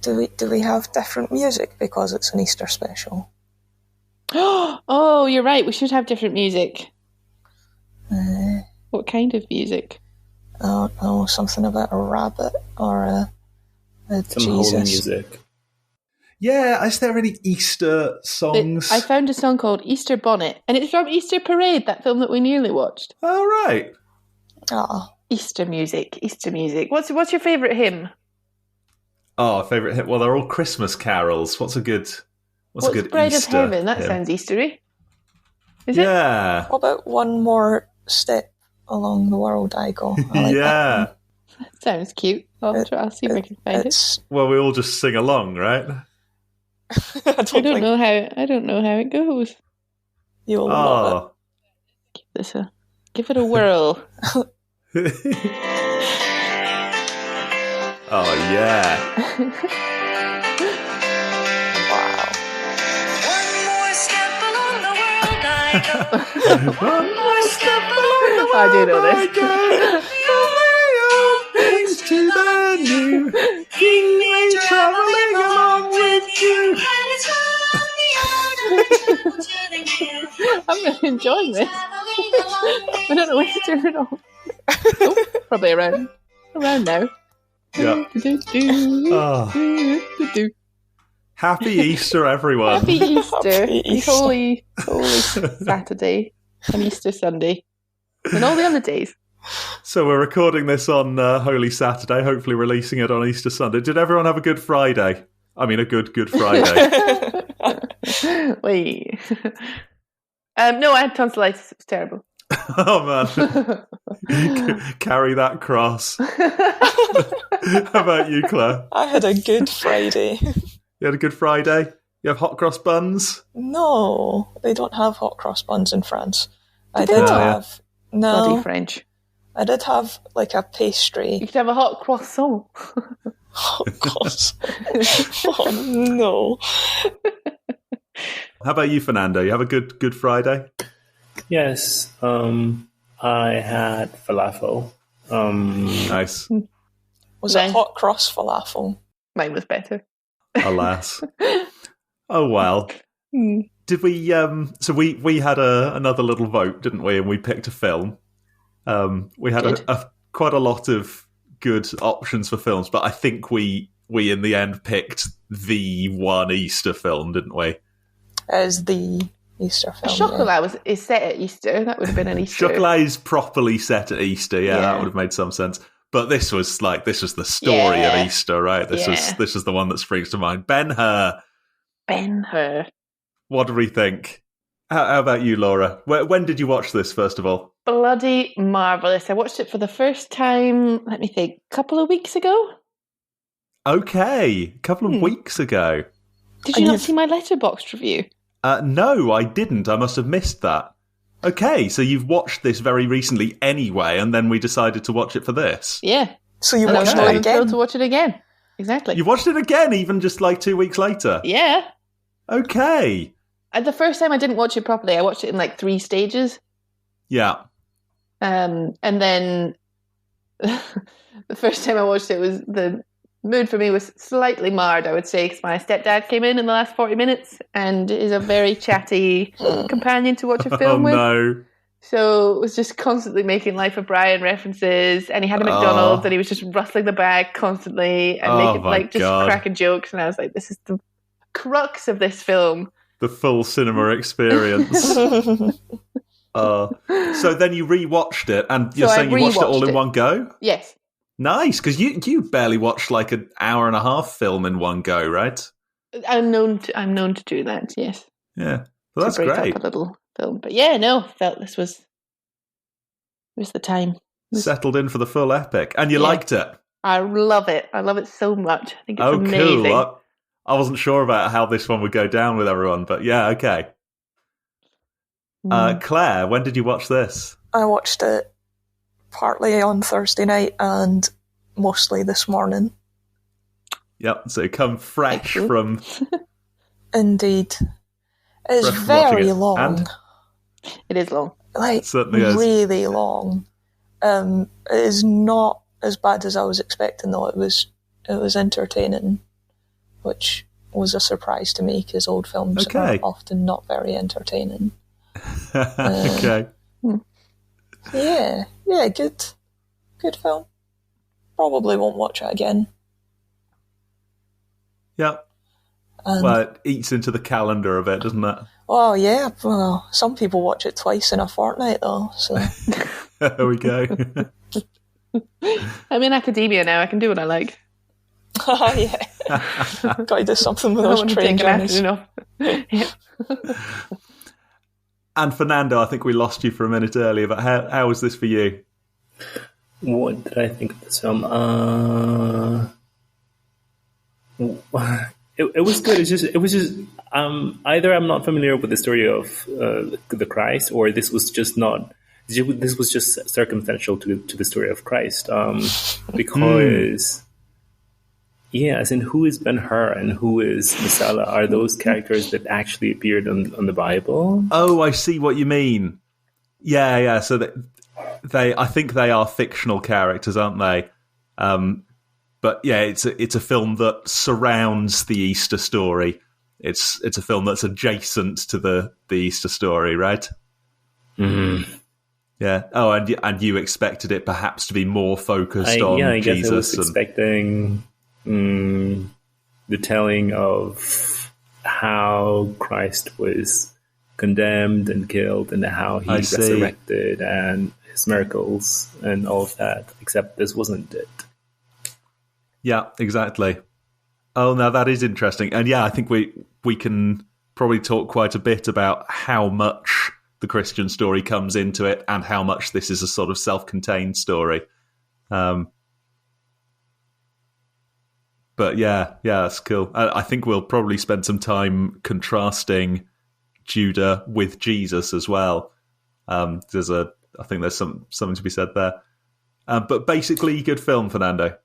Do we have different music because it's an Easter special? Oh, you're right. We should have different music. What kind of music? I don't know, something about a rabbit or a Some Jesus. holy music. Yeah, is there any Easter songs? I found a song called Easter Bonnet, and it's from Easter Parade, that film that we nearly watched. Oh, right. Oh, Easter music. What's your favourite hymn? Oh, favourite hit. Well, they're all Christmas carols. What's a good Bread Easter of Heaven? That hymn? sounds Eastery. Is it? Yeah. what about One More Step Along the World I Go? I like Yeah. That sounds cute. I'll see if I can find it. It's Well, we all just sing along, right? I I don't know how it goes. You'll love Oh. Give it a whirl. Oh, yeah. it. Wow. One more step along the world I go. One more step along the I do know I this. go. From the old things to the new. Keep me travelling along with you. And it's from the old to the new. I'm really enjoying this. Traveling along with I don't know when to turn it off. Oh, probably around now. Yeah. Oh. Happy Easter, everyone. Happy Easter. Happy It's Easter. holy Saturday and Easter Sunday. And all the other days. So we're recording this on Holy Saturday, hopefully releasing it on Easter Sunday. Did everyone have a good Friday? I mean, a good Friday. Wait. No, I had tonsillitis. It was terrible. Oh, man. Carry that cross. How about you, Claire? I had a good Friday. You had a good Friday? You have hot cross buns? No, they don't have hot cross buns in France. I they did not? have Bloody no. French. I did have like a You pastry. could have a hot croissant. Hot cross. Oh no. How about you, Fernando? You have a good Friday? Yes, I had falafel. Nice. Was Nice. it hot cross falafel? Mine was better. Alas. Oh, well. Did we, so we had another little vote, didn't we? And we picked a film. We had Did. quite a lot of good options for films, but I think we in the end picked the one Easter film, didn't we? As the Easter film. Chocolat is set at Easter. That would have been an Easter. Chocolat is properly set at Easter. Yeah, Yeah. that would have made some sense. But this was the story Yeah. of Easter, right? This was the one that springs to mind. Ben-Hur. Ben-Hur. What do we think? How about you, Laura? When did you watch this, first of all? Bloody marvellous. I watched it for the first time, let me think, a couple of weeks ago. Okay, a couple of weeks ago. Did you not see my Letterboxd review? No, I didn't. I must have missed that. Okay, so you've watched this very recently anyway, and then we decided to watch it for this. Yeah. So you And I watched was it thrilled again? to watch it again. Exactly. You watched it again, even just like 2 weeks later? Yeah. Okay. The first time I didn't watch it properly. I watched it in like 3 stages. Yeah. And then the first time I watched it was the mood for me was slightly marred, I would say, because my stepdad came in the last 40 minutes and is a very chatty companion to watch a Oh, film with. no. So it was just constantly making Life of Brian references, and he had a McDonald's, and he was just rustling the bag constantly and making my God. cracking jokes. And I was like, "This is the crux of this film." The full cinema experience. So then you rewatched it, and you're So I saying you watched it all rewatched in it. one go? Yes, Nice, because you barely watched like an hour and a half film in one go, right? I'm known to do that. Yes, Yeah. Well, that's to break great. up a little film, but yeah, no, felt this was the time. Settled in for the full epic. And you Yeah. liked it? I love it. I love it so much. I think it's Oh, amazing. cool. I wasn't sure about how this one would go down with everyone, but yeah, okay. Claire, when did you watch this? I watched it partly on Thursday night and mostly this morning. Yep, so come fresh Excellent. from... Indeed. It's Fresh from watching very it. long. And? It is long. Like, Certainly is. really long. It is not as bad as I was expecting, though. It was entertaining. which was a surprise to me because old films Okay. are often not very entertaining. Okay. Yeah, good film. Probably won't watch it again. Yeah. And, Well, it eats into the calendar a bit, doesn't it? well, yeah, well, some people watch it twice in a fortnight though, so. There we go. I'm in academia now. I can do what I like. Oh, yeah. Gotta do something with I those want to train take an journeys. afternoon off. And Fernando, I think we lost you for a minute earlier, but how was this for you? What did I think of this film? It was good. It was just either I'm not familiar with the story of the Christ, or this was just circumstantial to the story of Christ. Because yeah, as in who is Ben-Hur and who is Messala? Are those characters that actually appeared on the Bible? Oh, I see what you mean. Yeah. So I think they are fictional characters, aren't they? But yeah, it's a film that surrounds the Easter story. It's a film that's adjacent to the Easter story, right? Mm-hmm. Yeah. Oh, and you expected it perhaps to be more focused on I guess Jesus. I was expecting the telling of how Christ was condemned and killed, and how he I see. resurrected, and his miracles and all of that. Except this wasn't it. Yeah, exactly. Oh, now that is interesting. And yeah, I think we can probably talk quite a bit about how much the Christian story comes into it and how much this is a sort of self-contained story. But yeah, that's cool. I think we'll probably spend some time contrasting Judah with Jesus as well. I think there's something to be said there. But basically, good film, Fernando.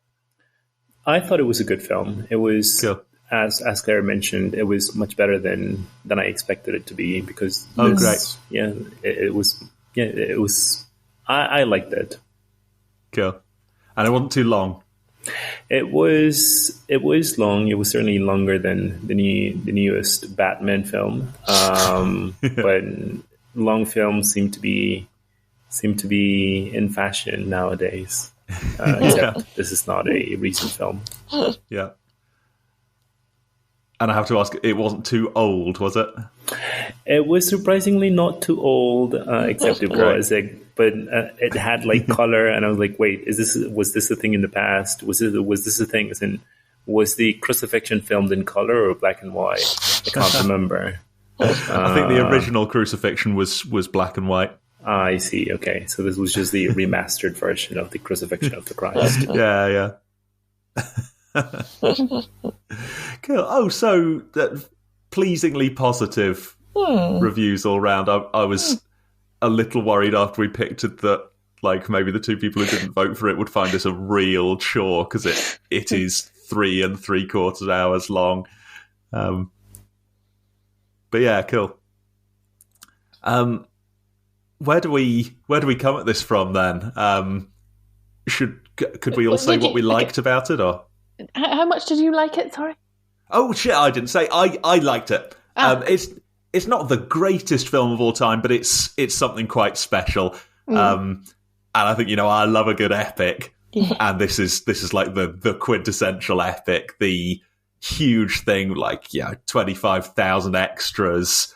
I thought it was a good film. It was, Cool. as Claire mentioned, it was much better than I expected it to be, because Great. Yeah, it was. Yeah, it was. I liked it. Cool. And it wasn't too long. It was long. It was certainly longer than the newest Batman film. But long films seem to be in fashion nowadays. Except this is not a recent film. Yeah. And I have to ask, it wasn't too old, was it? It was surprisingly not too old, except it was. But it had like color, and I was like, "Wait, was this a thing in the past? Was this a thing? As in, was the crucifixion filmed in color or black and white? I can't remember." I think the original crucifixion was black and white. I see. Okay, so this was just the remastered version of the crucifixion of the Christ. Yeah. Cool. Oh, so pleasingly positive reviews all round. I was a little worried after we picked it that like maybe the two people who didn't vote for it would find this a real chore, because it is 3 3/4 hours long. But yeah, cool. Where do we come at this from then? Could we all say what we liked about it, or? How much did you like it? Sorry. Oh shit! I didn't say. I liked it. It's not the greatest film of all time, but it's something quite special. And I think I love a good epic, and this is like the quintessential epic. The huge thing, like 25,000 extras,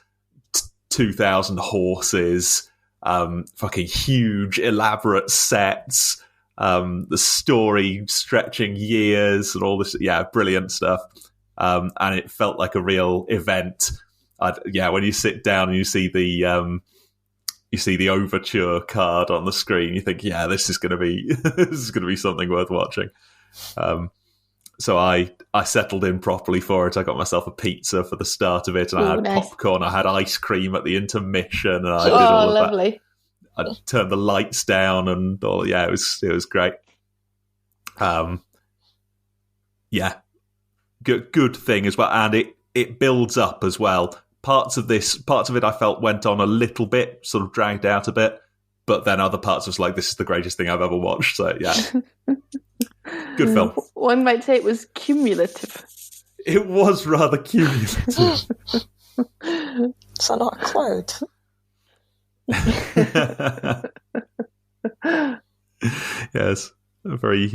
2,000 horses, fucking huge elaborate sets. The story stretching years and all this, brilliant stuff. And it felt like a real event. When you sit down and you see the overture card on the screen, you think, this is going to be something worth watching. So I settled in properly for it. I got myself a pizza for the start of it, and I had popcorn. I had ice cream at the intermission, and I did all of lovely. that. I turned the lights down and all. Yeah, it was great. Good thing as well, and it builds up as well. Parts of it I felt went on a little bit, sort of dragged out a bit, but then other parts was like, this is the greatest thing I've ever watched. So yeah, good film. One might say it was cumulative. It was rather cumulative. Is that not a cloud? Yes, a very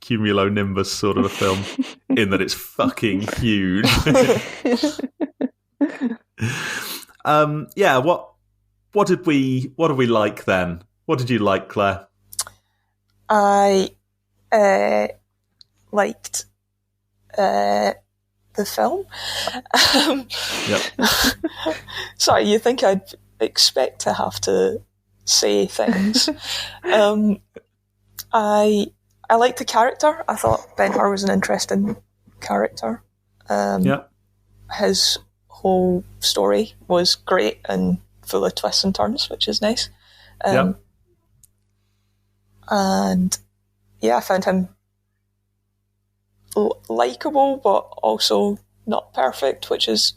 cumulonimbus sort of a film, in that it's fucking huge. What did we like then? What did you like, Claire? I liked the film. Yep. Sorry, you think I'd expect to have to say things. I liked the character. I thought Ben-Hur was an interesting character. His whole story was great and full of twists and turns, which is nice. And yeah, I found him likeable, but also not perfect, which is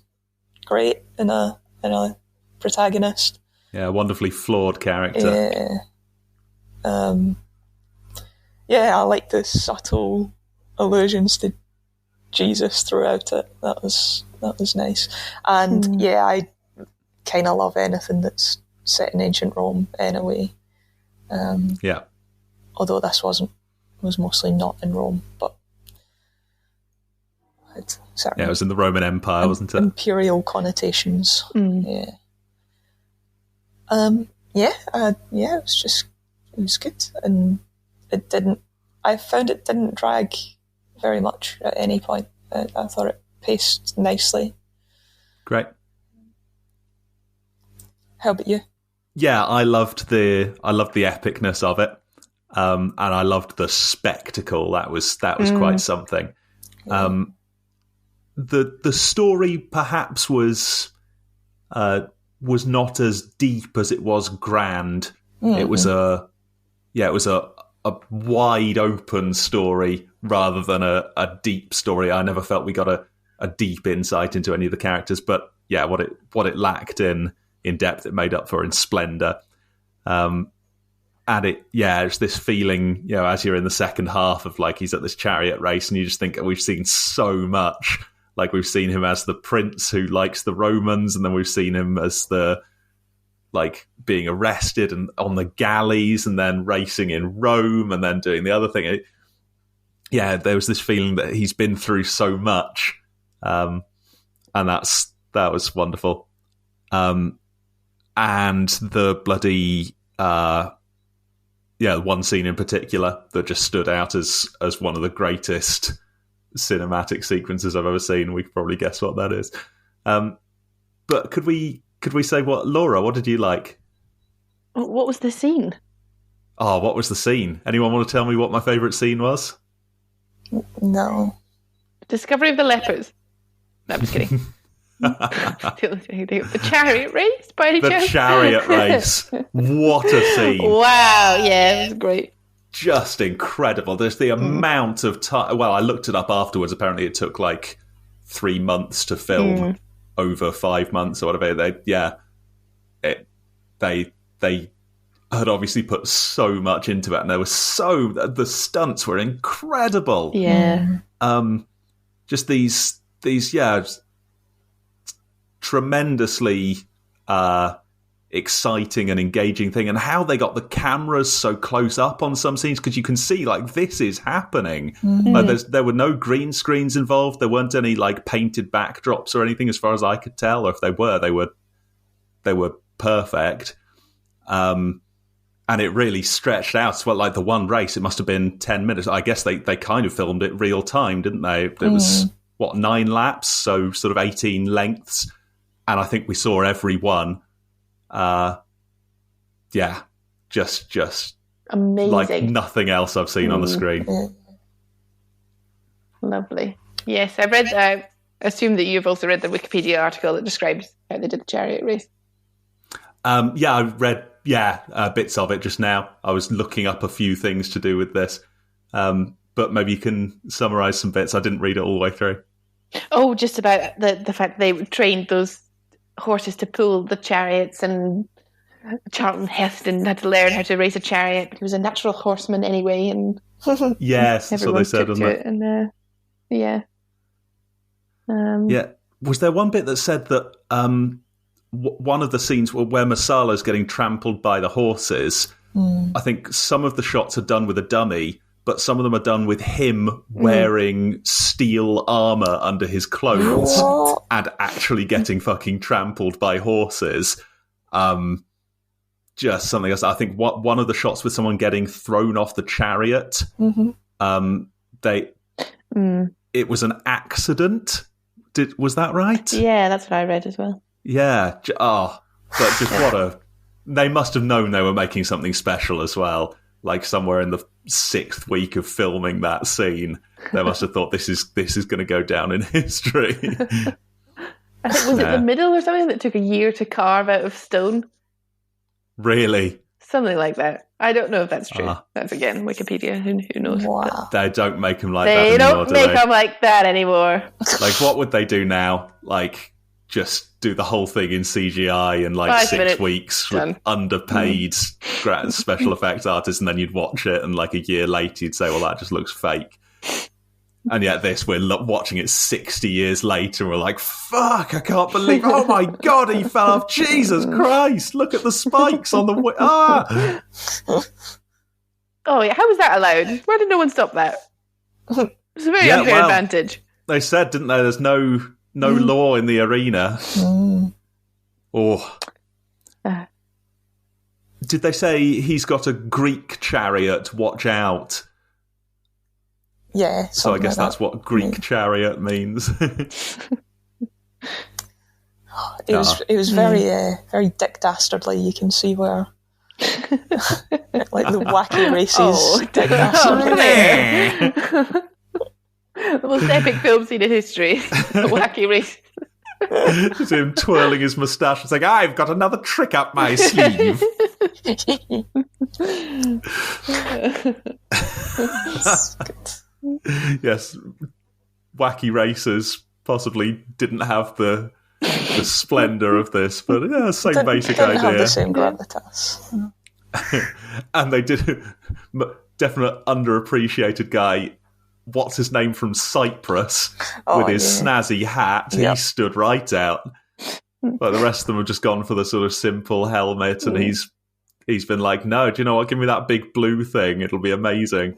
great in a protagonist. Yeah, wonderfully flawed character. Yeah, I like the subtle allusions to Jesus throughout it. That was nice. And yeah, I kind of love anything that's set in ancient Rome anyway. Although this was mostly not in Rome, but it was in the Roman Empire, wasn't it? Imperial connotations. Yeah. It was good, and I found it didn't drag very much at any point. I thought it paced nicely. Great. How about you? Yeah, I loved the epicness of it, and I loved the spectacle. That was quite something. Yeah. The story perhaps was not as deep as it was grand. It was a wide open story rather than a deep story. I never felt we got a deep insight into any of the characters, but yeah, what it lacked in depth, it made up for in splendor. And it's this feeling, as you're in the second half of like he's at this chariot race, and you just think we've seen so much. Like we've seen him as the prince who likes the Romans, and then we've seen him as the being arrested and on the galleys, and then racing in Rome, and then doing the other thing. There was this feeling that he's been through so much, and that was wonderful. And the bloody one scene in particular that just stood out as one of the greatest cinematic sequences I've ever seen. We could probably guess what that is. But could we say Laura, what did you like? What was the scene? Oh, what was the scene? Anyone want to tell me what my favourite scene was? No. Discovery of the lepers. No, I'm just kidding. The chariot race, by any chance? The chariot race. What a scene. Wow, yeah, it was great. Just incredible. There's the amount of time. Well, I looked it up afterwards. Apparently it took 3 months to film over 5 months or whatever. They had obviously put so much into it, and the stunts were incredible. Yeah. Just these tremendously exciting and engaging thing, and how they got the cameras so close up on some scenes, because you can see this is happening. There were no green screens involved. There weren't any painted backdrops or anything, as far as I could tell, or if they were perfect. And it really stretched out. Well, the one race, it must have been 10 minutes. I guess they kind of filmed it real time, didn't they? It was 9 laps, so sort of 18 lengths, and I think we saw every one. Just amazing, like nothing else I've seen on the screen. Lovely. Yes, I've read. I assume that you've also read the Wikipedia article that describes how they did the chariot race. I read bits of it just now. I was looking up a few things to do with this, but maybe you can summarise some bits. I didn't read it all the way through. Oh, just about the fact that they trained those horses to pull the chariots, and Charlton Heston had to learn how to race a chariot, but he was a natural horseman anyway, and yes, that's what they said, wasn't it? And Yeah. Was there one bit that said that one of the scenes where Masala's getting trampled by the horses, I think some of the shots are done with a dummy, but some of them are done with him wearing steel armor under his clothes and actually getting fucking trampled by horses. Just something else. I think one of the shots with someone getting thrown off the chariot, it was an accident. Was that right? Yeah, that's what I read as well. Yeah. But just they must have known they were making something special as well. Like somewhere in the 6th week of filming that scene, they must have thought this is going to go down in history. I think was it the middle or something that took a year to carve out of stone? Really? Something like that. I don't know if that's true. That's again Wikipedia. Who knows? Wow. They don't make them like They that anymore. don't make them like that anymore. Like, what would they do now? Like, just do the whole thing in CGI in like 6 weeks with underpaid special effects artists, and then you'd watch it, and like a year later you'd say, well, that just looks fake. And yet we're watching it 60 years later, and we're like, fuck, I can't believe, oh my God, he fell off. Jesus Christ, look at the spikes on the Oh, yeah, how was that allowed? Why did no one stop that? It's a very unfair advantage. They said, didn't they, there's no law in the arena. Did they say he's got a Greek chariot, watch out? Yeah. So I guess that's what Greek chariot means. It was very Dick Dastardly. You can see where like the wacky races. Dick Dastardly. The most epic film scene in history. The wacky race. Just him twirling his moustache and saying, I've got another trick up my sleeve. Yes, wacky racers possibly didn't have the splendour of this, but yeah, same basic idea. Have the same gravitas. And they did definite underappreciated guy. What's his name from Cyprus with his snazzy hat? He stood right out. But the rest of them have just gone for the sort of simple helmet, and he's been like, no, do you know what? Give me that big blue thing. It'll be amazing.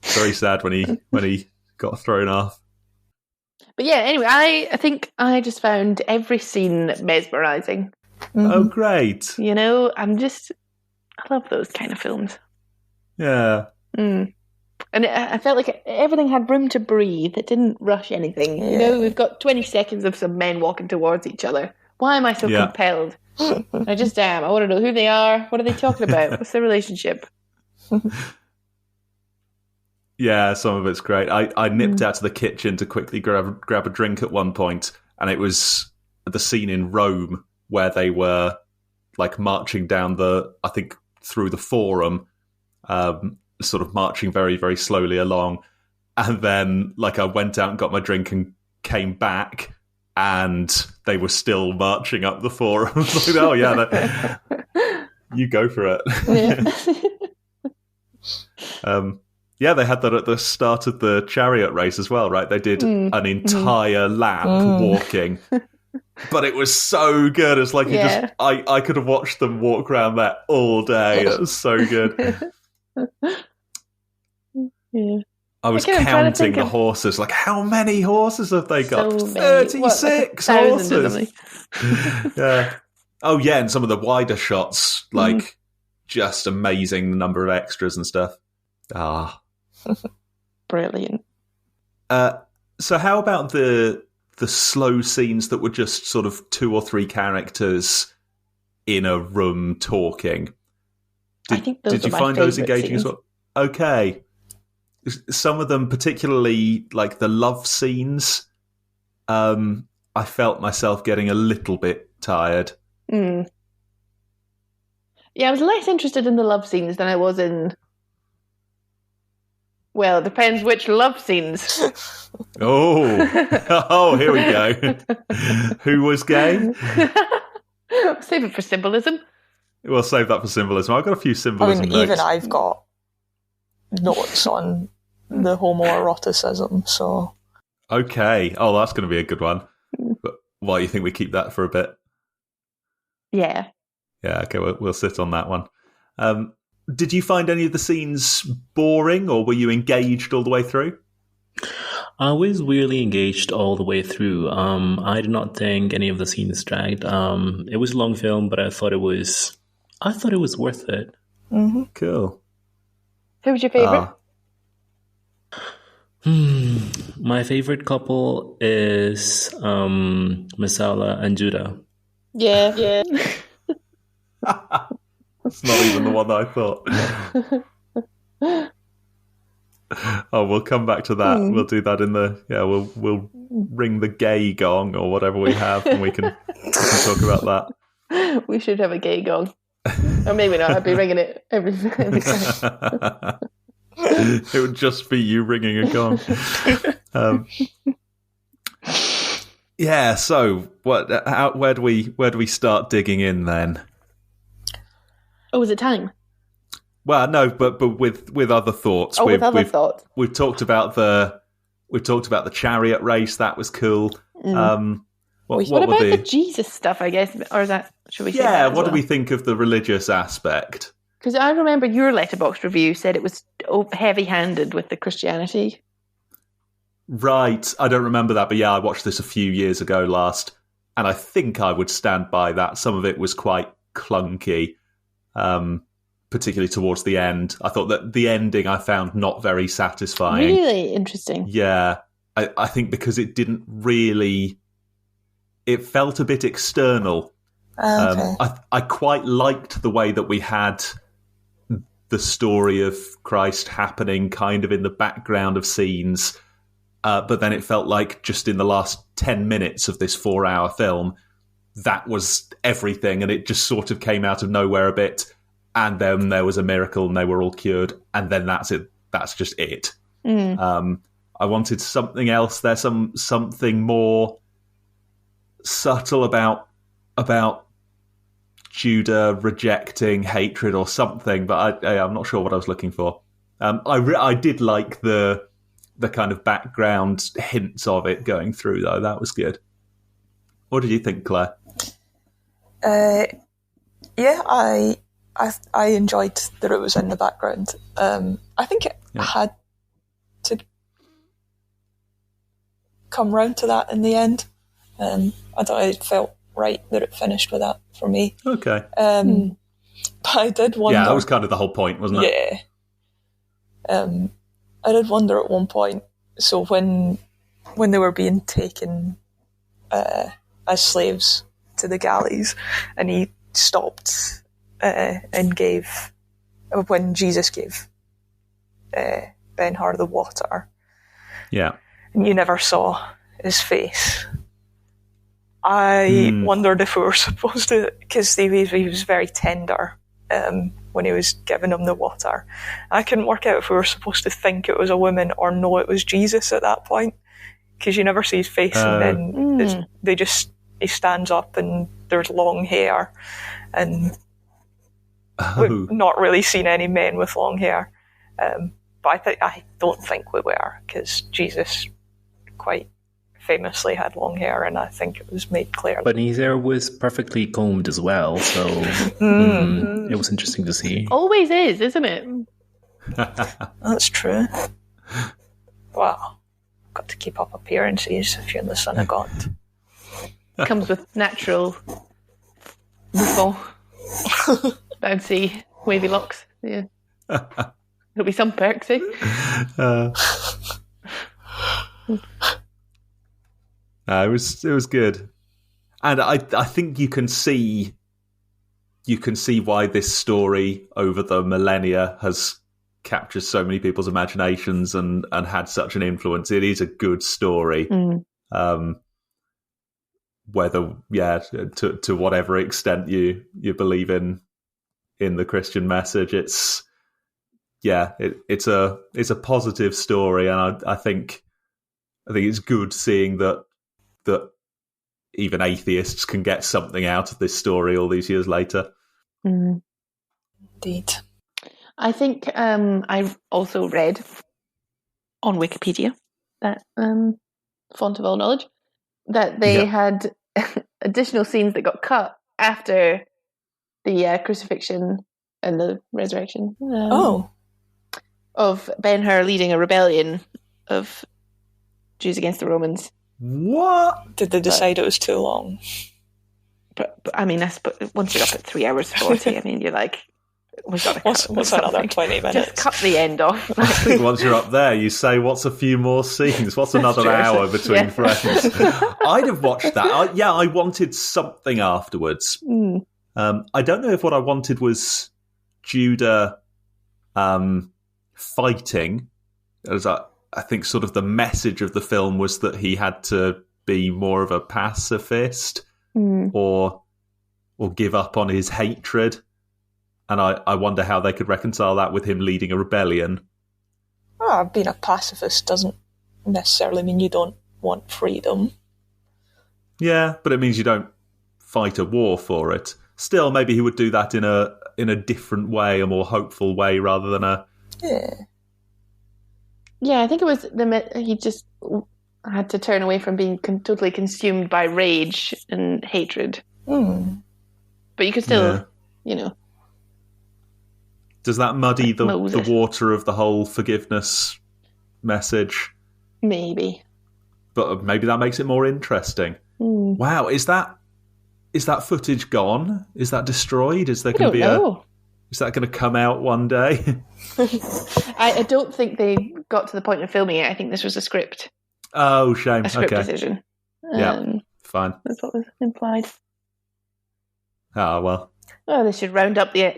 Very sad when he got thrown off. But yeah, anyway, I think I just found every scene mesmerising. Oh, great. You know, I love those kind of films. Yeah. And I felt like everything had room to breathe. It didn't rush anything. Yeah. You know, we've got 20 seconds of some men walking towards each other. Why am I so compelled? I just am. I want to know who they are. What are they talking about? What's their relationship? Yeah, some of it's great. I nipped out to the kitchen to quickly grab a drink at one point, and it was the scene in Rome where they were like marching down through the Forum, sort of marching very, very slowly along. And then like I went out and got my drink and came back, and they were still marching up the Forum. I was like, oh yeah, you go for it. Yeah, they had that at the start of the chariot race as well, right? They did an entire lap walking. But it was so good. It's like I could have watched them walk around that all day. It was so good. Yeah. I was counting the horses. Like, how many horses have they got? 36 horses. Yeah. Oh, yeah, and some of the wider shots, like, just amazing, the number of extras and stuff. Brilliant. So how about the slow scenes that were just sort of 2 or 3 characters in a room talking? I think those did you find those engaging as well? Okay. Some of them, particularly like the love scenes, I felt myself getting a little bit tired. Yeah, I was less interested in the love scenes than I was in... Well, it depends which love scenes. Oh, here we go. Who was gay? Save it for symbolism. We'll save that for symbolism. I've got a few symbolism notes. Even I've got notes on the homoeroticism, so... Okay. Oh, that's going to be a good one. But why, you think we keep that for a bit? Yeah. Yeah, okay, we'll sit on that one. Did you find any of the scenes boring, or were you engaged all the way through? I was weirdly engaged all the way through. I did not think any of the scenes dragged. It was a long film, but I thought it was worth it. Mm-hmm. Cool. Who was your favourite? My favorite couple is Masala and Judah. Yeah. It's not even the one that I thought. Oh, we'll come back to that. We'll do that in the we'll ring the gay gong or whatever we have, and we can talk about that. We should have a gay gong, or maybe not. I'd be ringing it every time. It would just be you ringing a gong. Yeah. So, where do we start digging in then? Oh, is it time? Well, no, but with other thoughts. Oh, with other thoughts. We've talked about the chariot race. That was cool. What about the Jesus stuff? I guess, or is that should we? Say that what do we think of the religious aspect? Because I remember your Letterboxd review said it was heavy-handed with the Christianity. Right, I don't remember that, but yeah, I watched this a few years ago last, and I think I would stand by that. Some of it was quite clunky. Particularly towards the end. I thought that the ending I found not very satisfying. Really interesting. Yeah. I think because it didn't really... It felt a bit external. Okay. I quite liked the way that we had the story of Christ happening kind of in the background of scenes, but then it felt like just in the last 10 minutes of this 4-hour film, that was everything, and it just sort of came out of nowhere a bit. And then there was a miracle and they were all cured. And then that's it. That's just it. I wanted something else there, something more subtle about Judah rejecting hatred or something. But I'm not sure what I was looking for. I did like the kind of background hints of it going through, though. That was good. What did you think, Claire? Yeah, I enjoyed that it was in the background. I think it had to come round to that in the end. I thought it felt right that it finished with that for me. Okay. But I did wonder... Yeah, that was kind of the whole point, wasn't it? Yeah. I did wonder at one point, so when they were being taken as slaves to the galleys, and he stopped... and gave, when Jesus gave Ben-Hur the water, and you never saw his face. I wondered if we were supposed to, because he was very tender when he was giving him the water. I couldn't work out if we were supposed to think it was a woman or know it was Jesus at that point, because you never see his face, and then he stands up and there's long hair, and we've not really seen any men with long hair. But I don't think we were, because Jesus quite famously had long hair, and I think it was made clear. But his hair was perfectly combed as well, so it was interesting to see. Always is, isn't it? That's true. Well, got to keep up appearances if you're the son of God. Comes with natural bouffant. Bouncy, wavy locks. Yeah. There'll be some perks, eh? It was good. And I think you can see why this story over the millennia has captured so many people's imaginations and had such an influence. It is a good story. Whether, to whatever extent you believe in the Christian message, it's a positive story, and I think it's good seeing that even atheists can get something out of this story all these years later. Indeed. I think I also read on Wikipedia that font of all knowledge, that they had additional scenes that got cut after the crucifixion and the resurrection. Of Ben-Hur leading a rebellion of Jews against the Romans. What? Did they decide it was too long? But I mean, once you're up at 3 hours 40, I mean, you're like, we've got to cut What's another 20 minutes? Just cut the end off. I think once you're up there, you say, what's a few more scenes? What's another true. hour between Yeah. friends? I'd have watched that. I wanted something afterwards. I don't know if what I wanted was Judah fighting. As I think sort of the message of the film was that he had to be more of a pacifist or give up on his hatred. And I wonder how they could reconcile that with him leading a rebellion. Being a pacifist doesn't necessarily mean you don't want freedom. Yeah, but it means you don't fight a war for it. Still, maybe he would do that in a different way, a more hopeful way, rather than a... Yeah. Yeah, I think it was he just had to turn away from being totally consumed by rage and hatred. But you could still, Does that muddy the Moses. water of the whole forgiveness message? Maybe. But maybe that makes it more interesting. Wow, is that footage gone? Is that destroyed? Is there going to be is that going to come out one day? I don't think they got to the point of filming it. I think this was a script. Oh, shame. A script Okay. decision. Yeah, fine. That's what was implied. Oh, well. Oh, they should round up the,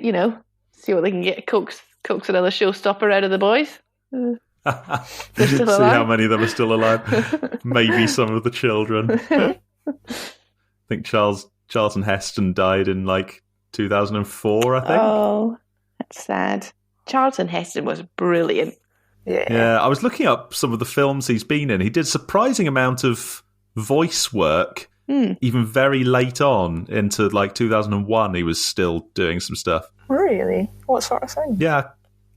see what they can get, coax another showstopper out of the boys. See still how alive? many of them are still alive. Maybe some of the children. I think Charlton Heston died in 2004, I think. Oh, that's sad. Charlton Heston was brilliant. Yeah, I was looking up some of the films he's been in. He did a surprising amount of voice work, even very late on into 2001. He was still doing some stuff. Really? What sort of thing? Yeah,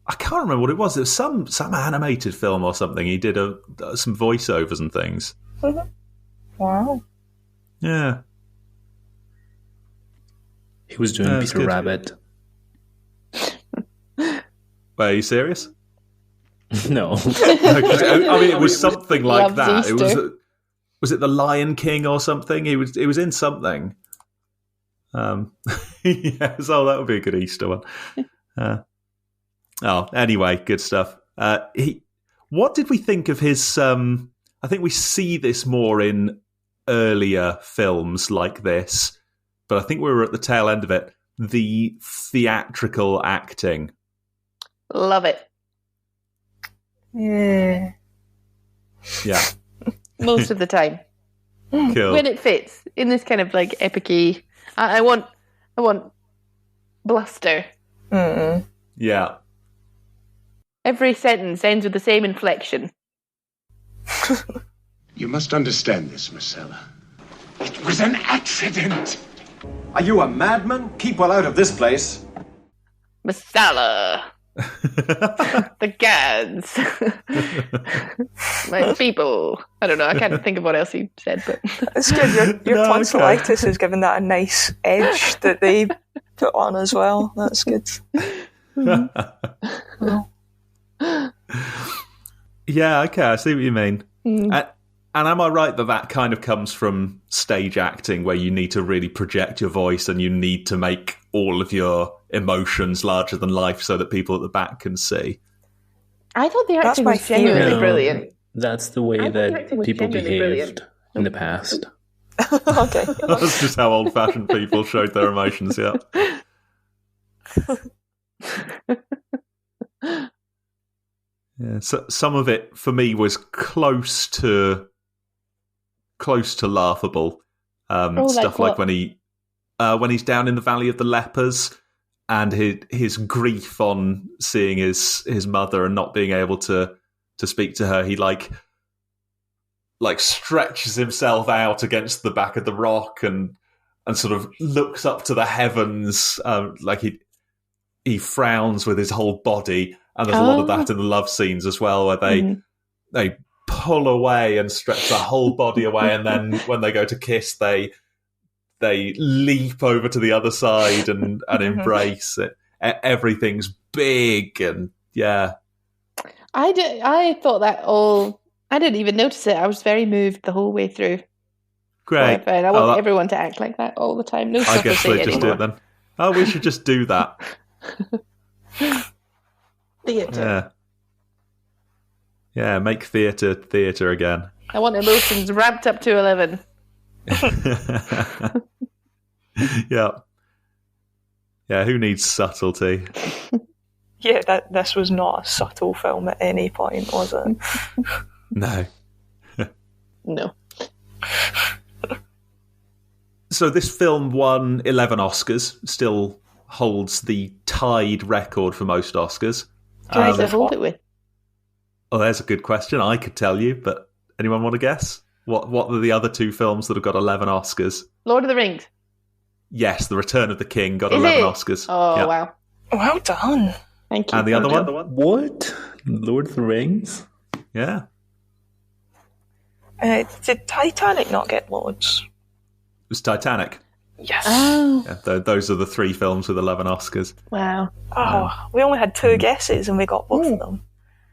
I can't remember what it was. It was some animated film or something. He did some voiceovers and things. Wow. Yeah. He was doing That's Peter good. Rabbit. Wait, are you serious? No. I mean, it was something like Loves that. It was. Easter. Was it The Lion King or something? It was in something. Yes, that would be a good Easter one. Anyway, good stuff. What did we think of his? I think we see this more in earlier films like this, but I think we were at the tail end of it. The theatrical acting. Love it. Yeah. Yeah, Most of the time. cool. When it fits. In this kind of epic-y... I want bluster. Yeah. Every sentence ends with the same inflection. You must understand this, Marcella. It was an accident. Are you a madman? Keep well out of this place. Masala. The gods. My people. I don't know. I can't think of what else he said, but It's good. Your No, tonsillitis has given that a nice edge that they put on as well. That's good. Yeah, okay, I see what you mean. And am I right that kind of comes from stage acting, where you need to really project your voice and you need to make all of your emotions larger than life so that people at the back can see? I thought the That's acting my was genuinely theory. brilliant. That's the way I thought the that acting was people genuinely behaved brilliant. in the past. Okay. That's just how old-fashioned people showed their emotions, yeah. Yeah, so some of it for me was close to laughable. like Stuff what? like when he's down in the Valley of the Lepers and his grief on seeing his mother and not being able to speak to her. He like stretches himself out against the back of the rock and sort of looks up to the heavens. Like he frowns with his whole body. And there's a lot of that in the love scenes as well, where they pull away and stretch the whole body away, and then when they go to kiss, they leap over to the other side and embrace it. Everything's big, and yeah. I thought that all. I didn't even notice it. I was very moved the whole way through. Great. I want everyone to act like that all the time. No I guess they just do anymore. it then. Oh, we should just do that. Theatre. Yeah, make theatre again. I want emotions ramped up to 11. Yeah, who needs subtlety? Yeah, this was not a subtle film at any point, was it? No. No. So this film won 11 Oscars, still holds the tied record for most Oscars. Who does it hold it with? Oh, there's a good question. I could tell you, but anyone want to guess? What are the other two films that have got 11 Oscars? Lord of the Rings. Yes, The Return of the King got Is 11 it? Oscars. Oh, Yeah. wow. Well done. Thank you. And the other one? What? Lord of the Rings? Yeah. Did Titanic not get loads? It was Titanic. Yes. Oh, Yeah, those are the three films with 11 Oscars. wow. Oh, we only had 2 guesses and we got both of them.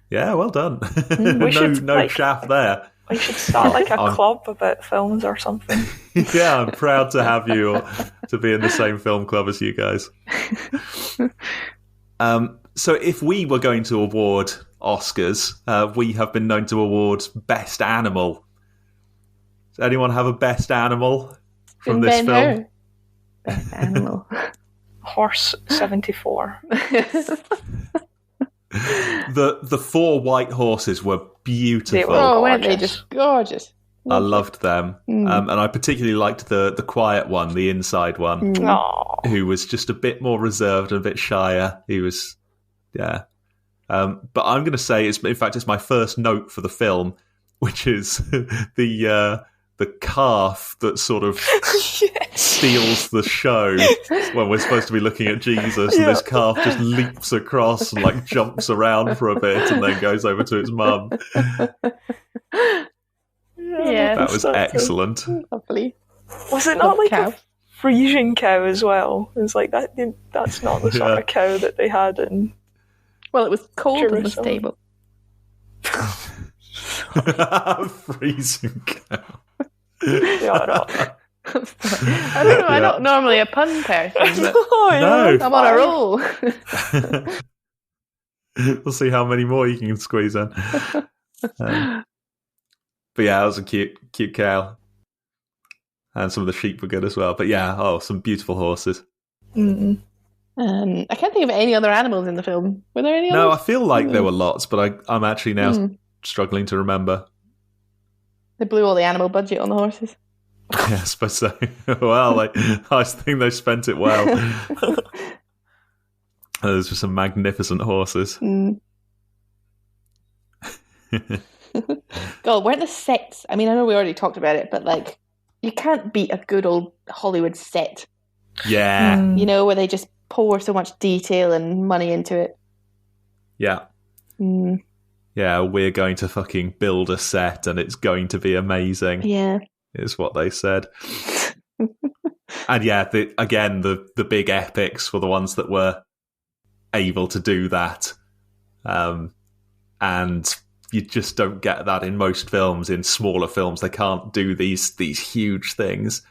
Yeah, well done. We should, no like- shaft there. We should start like a I'm- club about films or something. Yeah, I'm proud to have you to be in the same film club as you guys. So if we were going to award Oscars, we have been known to award Best Animal. Does anyone have a Best Animal from this film? Ben-Hur. Best animal. Horse 74. The 4 white horses were beautiful. They were. Oh, weren't they Gorgeous. just gorgeous? I loved them. And I particularly liked the quiet one, the inside one, Aww. who was just a bit more reserved and a bit shyer. He was, yeah. But I'm going to say, in fact, it's my first note for the film, which is the calf that sort of steals the show when we're supposed to be looking at Jesus, and this calf just leaps across and like jumps around for a bit and then goes over to its mum. Yeah, That was excellent. lovely. Was it not like Cow. a Frisian cow as well? It's like that. That's not the sort Yeah. of cow that they had in. Well, it was cold in the Jerusalem. stable. Freezing cow. Yeah, no. I don't know. I'm not normally a pun person, but Oh, yeah, No. I'm on a roll. We'll see how many more you can squeeze in. But yeah, that was a cute cow. And some of the sheep were good as well. But yeah, some beautiful horses. Mm-mm. I can't think of any other animals in the film. Were there any No, I others? feel like there were lots, but I'm actually now struggling to remember. They blew all the animal budget on the horses. Yeah, I suppose so. Well, I think they spent it well. Those were some magnificent horses. God, weren't the sets? I mean, I know we already talked about it, but like, you can't beat a good old Hollywood set. Yeah. You know, where they just pour so much detail and money into it. Yeah. Mm, Yeah, we're going to fucking build a set and it's going to be amazing, yeah. is what they said. And yeah, the big epics were the ones that were able to do that. And you just don't get that in most films. In smaller films, they can't do these huge things.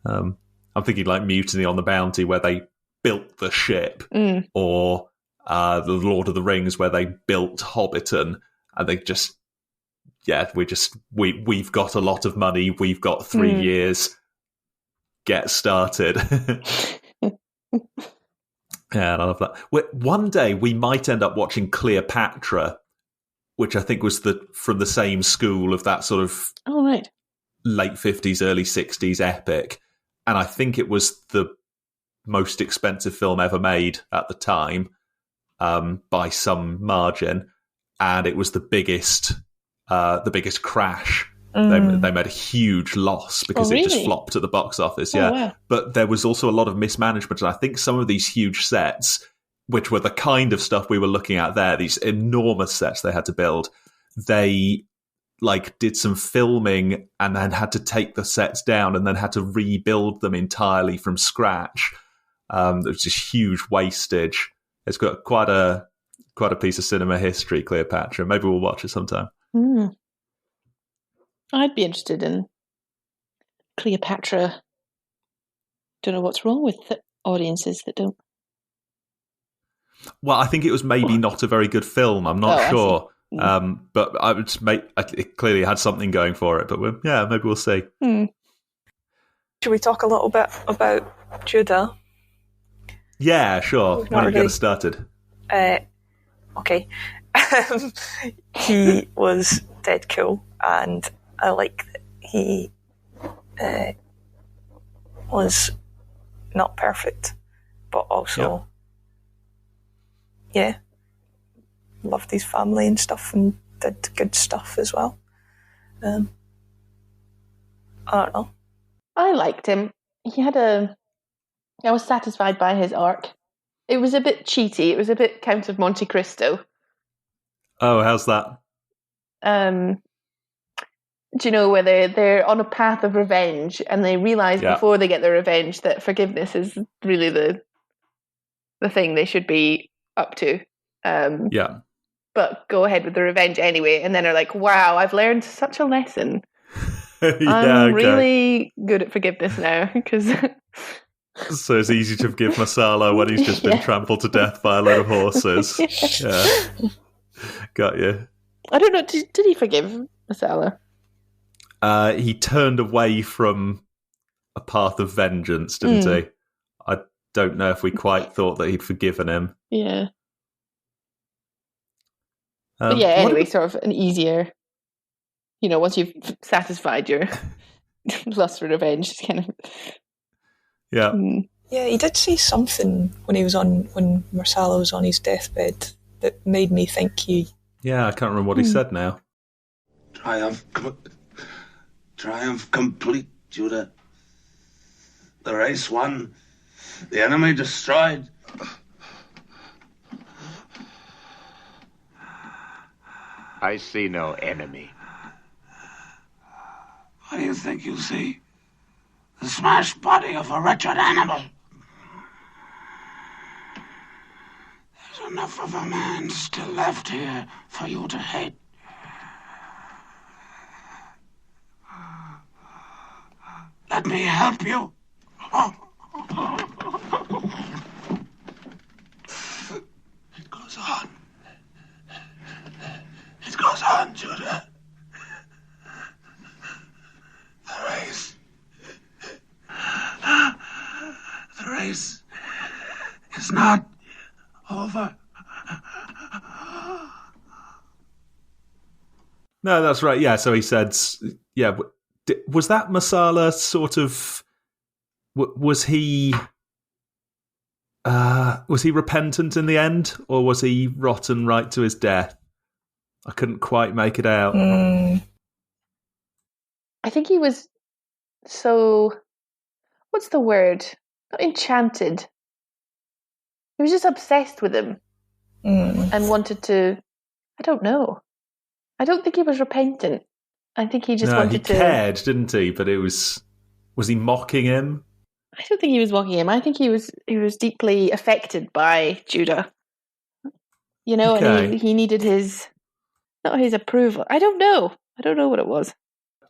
I'm thinking like Mutiny on the Bounty, where they built the ship, or the Lord of the Rings, where they built Hobbiton, and they just, we've got a lot of money, we've got 3 years, get started. Yeah, and I love that. One day we might end up watching Cleopatra, which I think was from the same school of that sort of Oh, right. late 50s, early 60s epic. And I think it was the most expensive film ever made at the time, by some margin. And it was the biggest crash. They made a huge loss because it just really? flopped at the box office. Oh, Yeah. wow. But there was also a lot of mismanagement. And I think some of these huge sets, which were the kind of stuff we were looking at there, these enormous sets they had to build, they like did some filming and then had to take the sets down and then had to rebuild them entirely from scratch. There was just huge wastage. It's got quite a piece of cinema history, Cleopatra. Maybe we'll watch it sometime. I'd be interested in Cleopatra. Don't know what's wrong with audiences that don't. Well, I think it was maybe not a very good film. I'm not sure. But I would it clearly had something going for it. But maybe we'll see. Should we talk a little bit about Judah? Yeah, sure. Why don't you get us started? Okay. He was dead cool, and I like that he was not perfect, but also, loved his family and stuff, and did good stuff as well. I don't know. I liked him. I was satisfied by his arc. It was a bit cheaty. It was a bit Count of Monte Cristo. Oh, how's that? Do you know where they're on a path of revenge and they realise before they get their revenge that forgiveness is really the thing they should be up to. But go ahead with the revenge anyway, and then they're like, wow, I've learned such a lesson. I'm really good at forgiveness now, because... So it's easy to forgive Messala when he's just been trampled to death by a load of horses. Yeah. Got you. I don't know, did he forgive Messala? He turned away from a path of vengeance, didn't he? I don't know if we quite thought that he'd forgiven him. Yeah. But anyway, sort of an easier... once you've satisfied your lust for revenge, it's kind of... Yeah. Yeah, he did say something when Messala was on his deathbed that made me think he... Yeah, I can't remember what he said now. Triumph complete, Judah. The race won. The enemy destroyed. I see no enemy. What do you think you see? The smashed body of a wretched animal. There's enough of a man still left here for you to hate. Let me help you. It goes on. It goes on, Judah. The race. The race is not over. No, that's right. Yeah, so he said, was that Messala sort of... Was he repentant in the end, or was he rotten right to his death? I couldn't quite make it out. I think he was so... What's the word? Not enchanted. He was just obsessed with him and wanted to... I don't know. I don't think he was repentant. I think he just wanted to... he cared, didn't he? But it was... Was he mocking him? I don't think he was mocking him. I think he was deeply affected by Judah. And he needed not his approval. I don't know. I don't know what it was.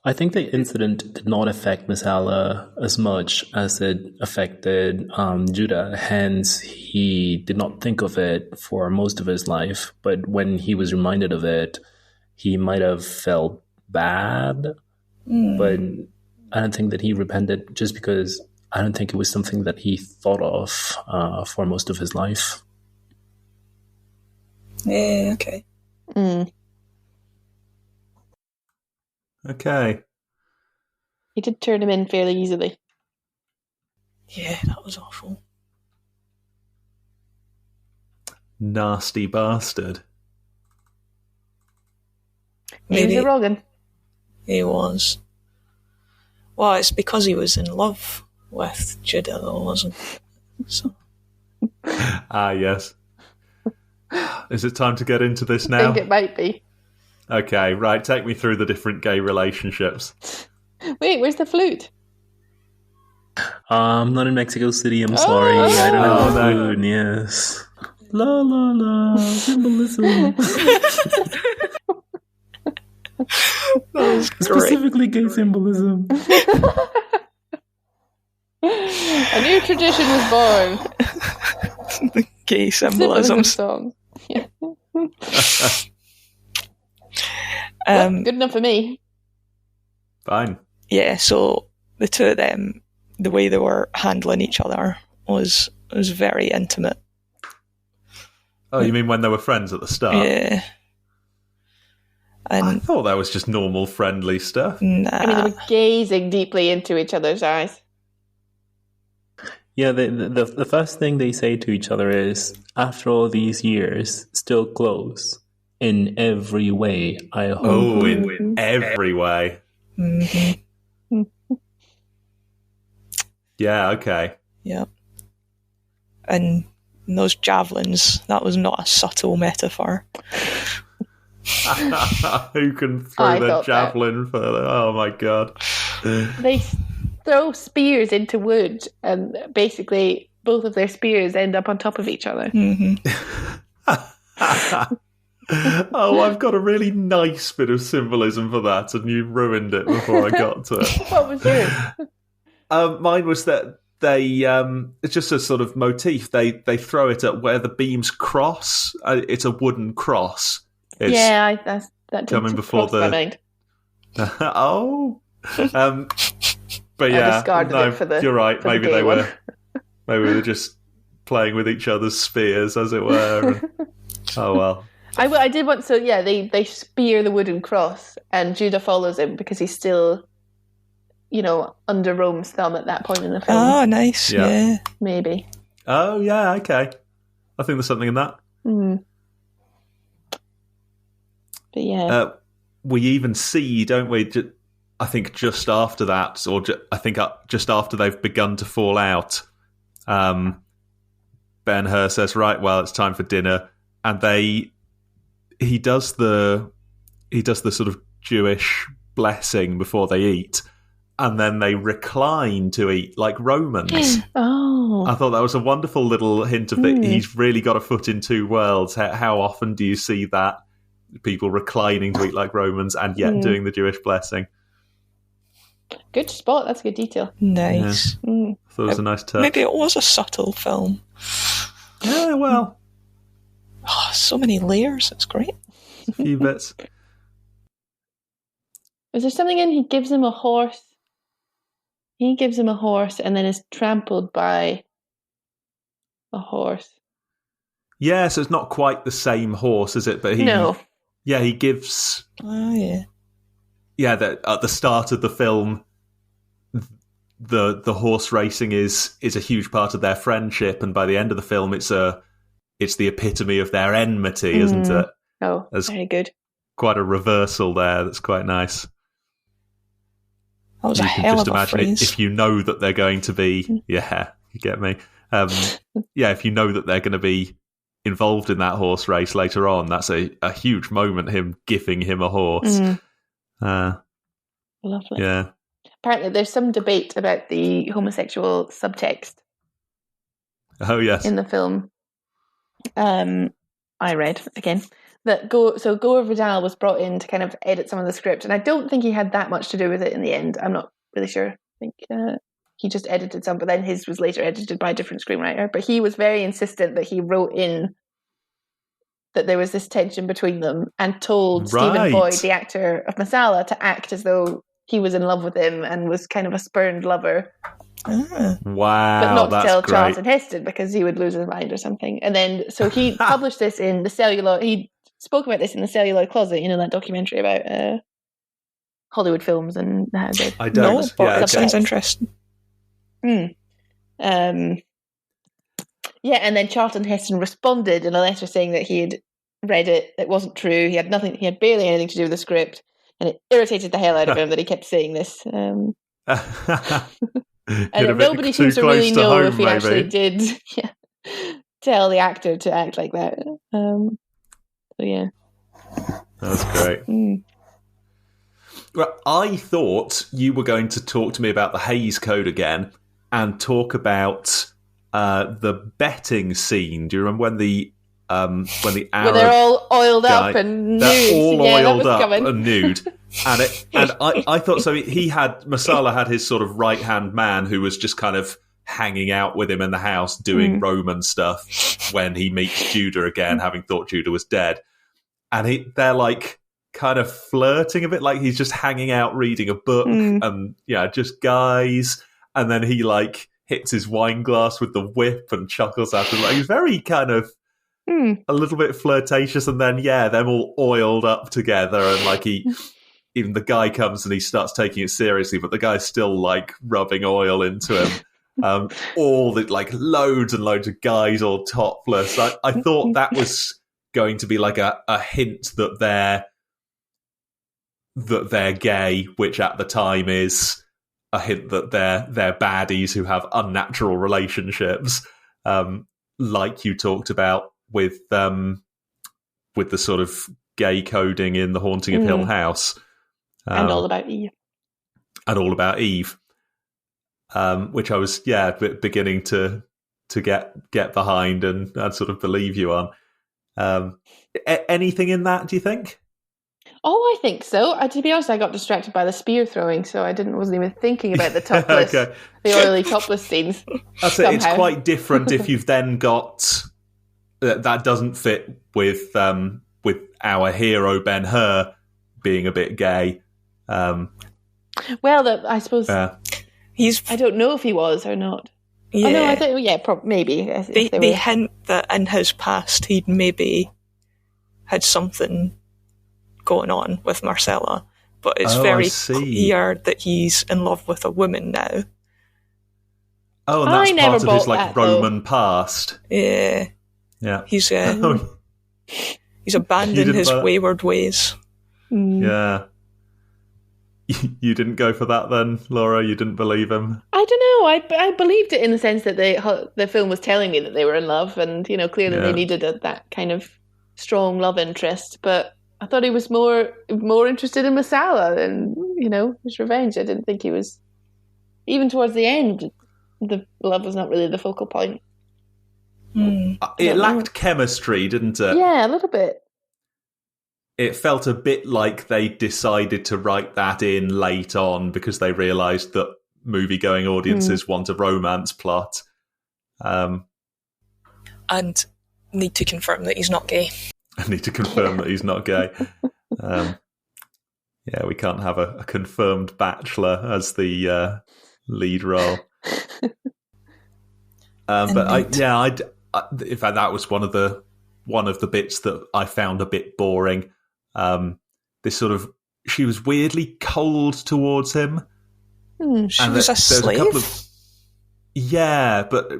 I think the incident did not affect Messala as much as it affected Judah. Hence, he did not think of it for most of his life. But when he was reminded of it, he might have felt bad. But I don't think that he repented, just because I don't think it was something that he thought of for most of his life. Yeah, okay. Okay. He did turn him in fairly easily. Yeah, that was awful. Nasty bastard. He was a wrong. He was. Well, it's because he was in love with Judah, though, wasn't it? So. Yes. Is it time to get into this now? I think it might be. Okay, right. Take me through the different gay relationships. Wait, where's the flute? Not in Mexico City. I'm sorry. I don't have the food. Yes. La la la. Symbolism. Specifically gay symbolism. A new tradition was born. The gay symbolisms. Song. Yeah. Um, Good enough for me. Fine. yeah, so the two of them, the way they were handling each other was very intimate. Oh, you mean when they were friends at the start? Yeah. I And thought that was just normal, friendly stuff. nah. I mean, they were gazing deeply into each other's eyes. Yeah, the first thing they say to each other is, after all these years, still close. In every way, I hope. Oh, in every way. Mm-hmm. Yeah, okay. Yeah. And those javelins, that was not a subtle metaphor. Who can throw I their thought that. javelin further? Oh my god. They throw spears into wood, and basically both of their spears end up on top of each other. Mm-hmm. Oh, I've got a really nice bit of symbolism for that, and you ruined it before I got to it. What was yours? Mine was that they, it's just a sort of motif. They throw it at where the beams cross. It's a wooden cross. It's Yeah, that did coming before cross my the- mind. Oh. But I yeah, discarded it for the- you're right. for the Maybe gay they one. were. Maybe they were just playing with each other's spears, as it were. And, oh well. I did want so yeah they spear the wooden cross, and Judah follows him because he's still, under Rome's thumb at that point in the film. Oh, nice. Yeah. Yeah. Maybe. Oh yeah, okay. I think there's something in that. Mm. But yeah. We even see, don't we? I think just after that, or I think just after they've begun to fall out, Ben-Hur says, "Right, well, it's time for dinner," and he does the sort of Jewish blessing before they eat, and then they recline to eat like Romans. Oh. I thought that was a wonderful little hint of that he's really got a foot in two worlds. How often do you see that? People reclining to eat like Romans and yet doing the Jewish blessing. Good spot. That's a good detail. Nice. Mm. I thought it was a nice touch. Maybe it was a subtle film. Yeah, well, Oh, so many layers. It's great. a few bits. Is there something in he gives him a horse? He gives him a horse and then is trampled by a horse. Yeah, so it's not quite the same horse, is it? But No. Yeah, he gives. Oh, yeah. Yeah, at the start of the film, the horse racing is a huge part of their friendship, and by the end of the film, it's the epitome of their enmity, isn't it? Oh, That's- very good. Quite a reversal there. That's quite nice. That was a You can hell just of a imagine it phrase. if you know that they're going to be. Yeah, you get me. Yeah, if you know that they're going to be involved in that horse race later on, that's a huge moment. Him giving him a horse. Lovely. Yeah. Apparently, there's some debate about the homosexual subtext Oh yes. in the film. I read again that Gore Vidal was brought in to kind of edit some of the script, and I don't think he had that much to do with it in the end. I'm not really sure. I think he just edited some, but then his was later edited by a different screenwriter. But he was very insistent that he wrote in that there was this tension between them, and told Stephen Right. Boyd, the actor of Masala, to act as though he was in love with him and was kind of a spurned lover, Ah. Wow, but not to that's tell great. Charlton Heston because he would lose his mind or something. And then, so he published this in the Celluloid. He spoke about this in the Celluloid Closet, that documentary about Hollywood films and how they. I don't. No, but yeah, it okay. sounds interesting. Yeah, and then Charlton Heston responded in a letter saying that he had read it. It wasn't true. He had barely anything to do with the script, and it irritated the hell out of him that he kept saying this. And nobody seems to really know if he actually did tell the actor to act like that. So yeah. That's great. Well, I thought you were going to talk to me about the Hays Code again and talk about the betting scene. Do you remember when the Arab Where they're all oiled guy, up and nude. they're all Yeah, that oiled was up coming. and nude, and I thought so. Masala had his sort of right hand man who was just kind of hanging out with him in the house doing Roman stuff when he meets Judah again, having thought Judah was dead, and they're like kind of flirting a bit, like he's just hanging out reading a book and just guys, and then he like hits his wine glass with the whip and chuckles at him. Like he's very kind of a little bit flirtatious, and then them all oiled up together, and like even the guy comes and he starts taking it seriously, but the guy's still like rubbing oil into him. All the like loads and loads of guys all topless. I thought that was going to be like a hint that they're gay, which at the time is a hint that they're baddies who have unnatural relationships, like you talked about with the sort of gay coding in The Haunting of Hill House, and All About Eve, which I was beginning to get behind and sort of believe you on. Anything in that, do you think? Oh, I think so. To be honest, I got distracted by the spear throwing, so I wasn't even thinking about the topless, the oily topless scenes. That's it. It's quite different if you've then got that doesn't fit with our hero Ben-Hur being a bit gay. Well, I suppose I don't know if he was or not. Yeah. Oh, no, I think maybe. They hint that in his past he'd maybe had something going on with Marcella, but it's very clear that he's in love with a woman now. Oh, and that's part of his like Roman past. Yeah. He's abandoned his wayward ways. Yeah. You didn't go for that then, Laura? You didn't believe him? I don't know. I believed it in the sense that the film was telling me that they were in love, and clearly they needed that kind of strong love interest. But I thought he was more interested in Masala and his revenge. I didn't think he was, even towards the end, the love was not really the focal point. It lacked chemistry, didn't it? Yeah, a little bit. It felt a bit like they decided to write that in late on because they realised that movie-going audiences want a romance plot. And need to confirm that he's not gay. I need to confirm that he's not gay. We can't have a confirmed bachelor as the lead role. But in fact, that was one of the bits that I found a bit boring. This sort of, she was weirdly cold towards him. She was a slave? But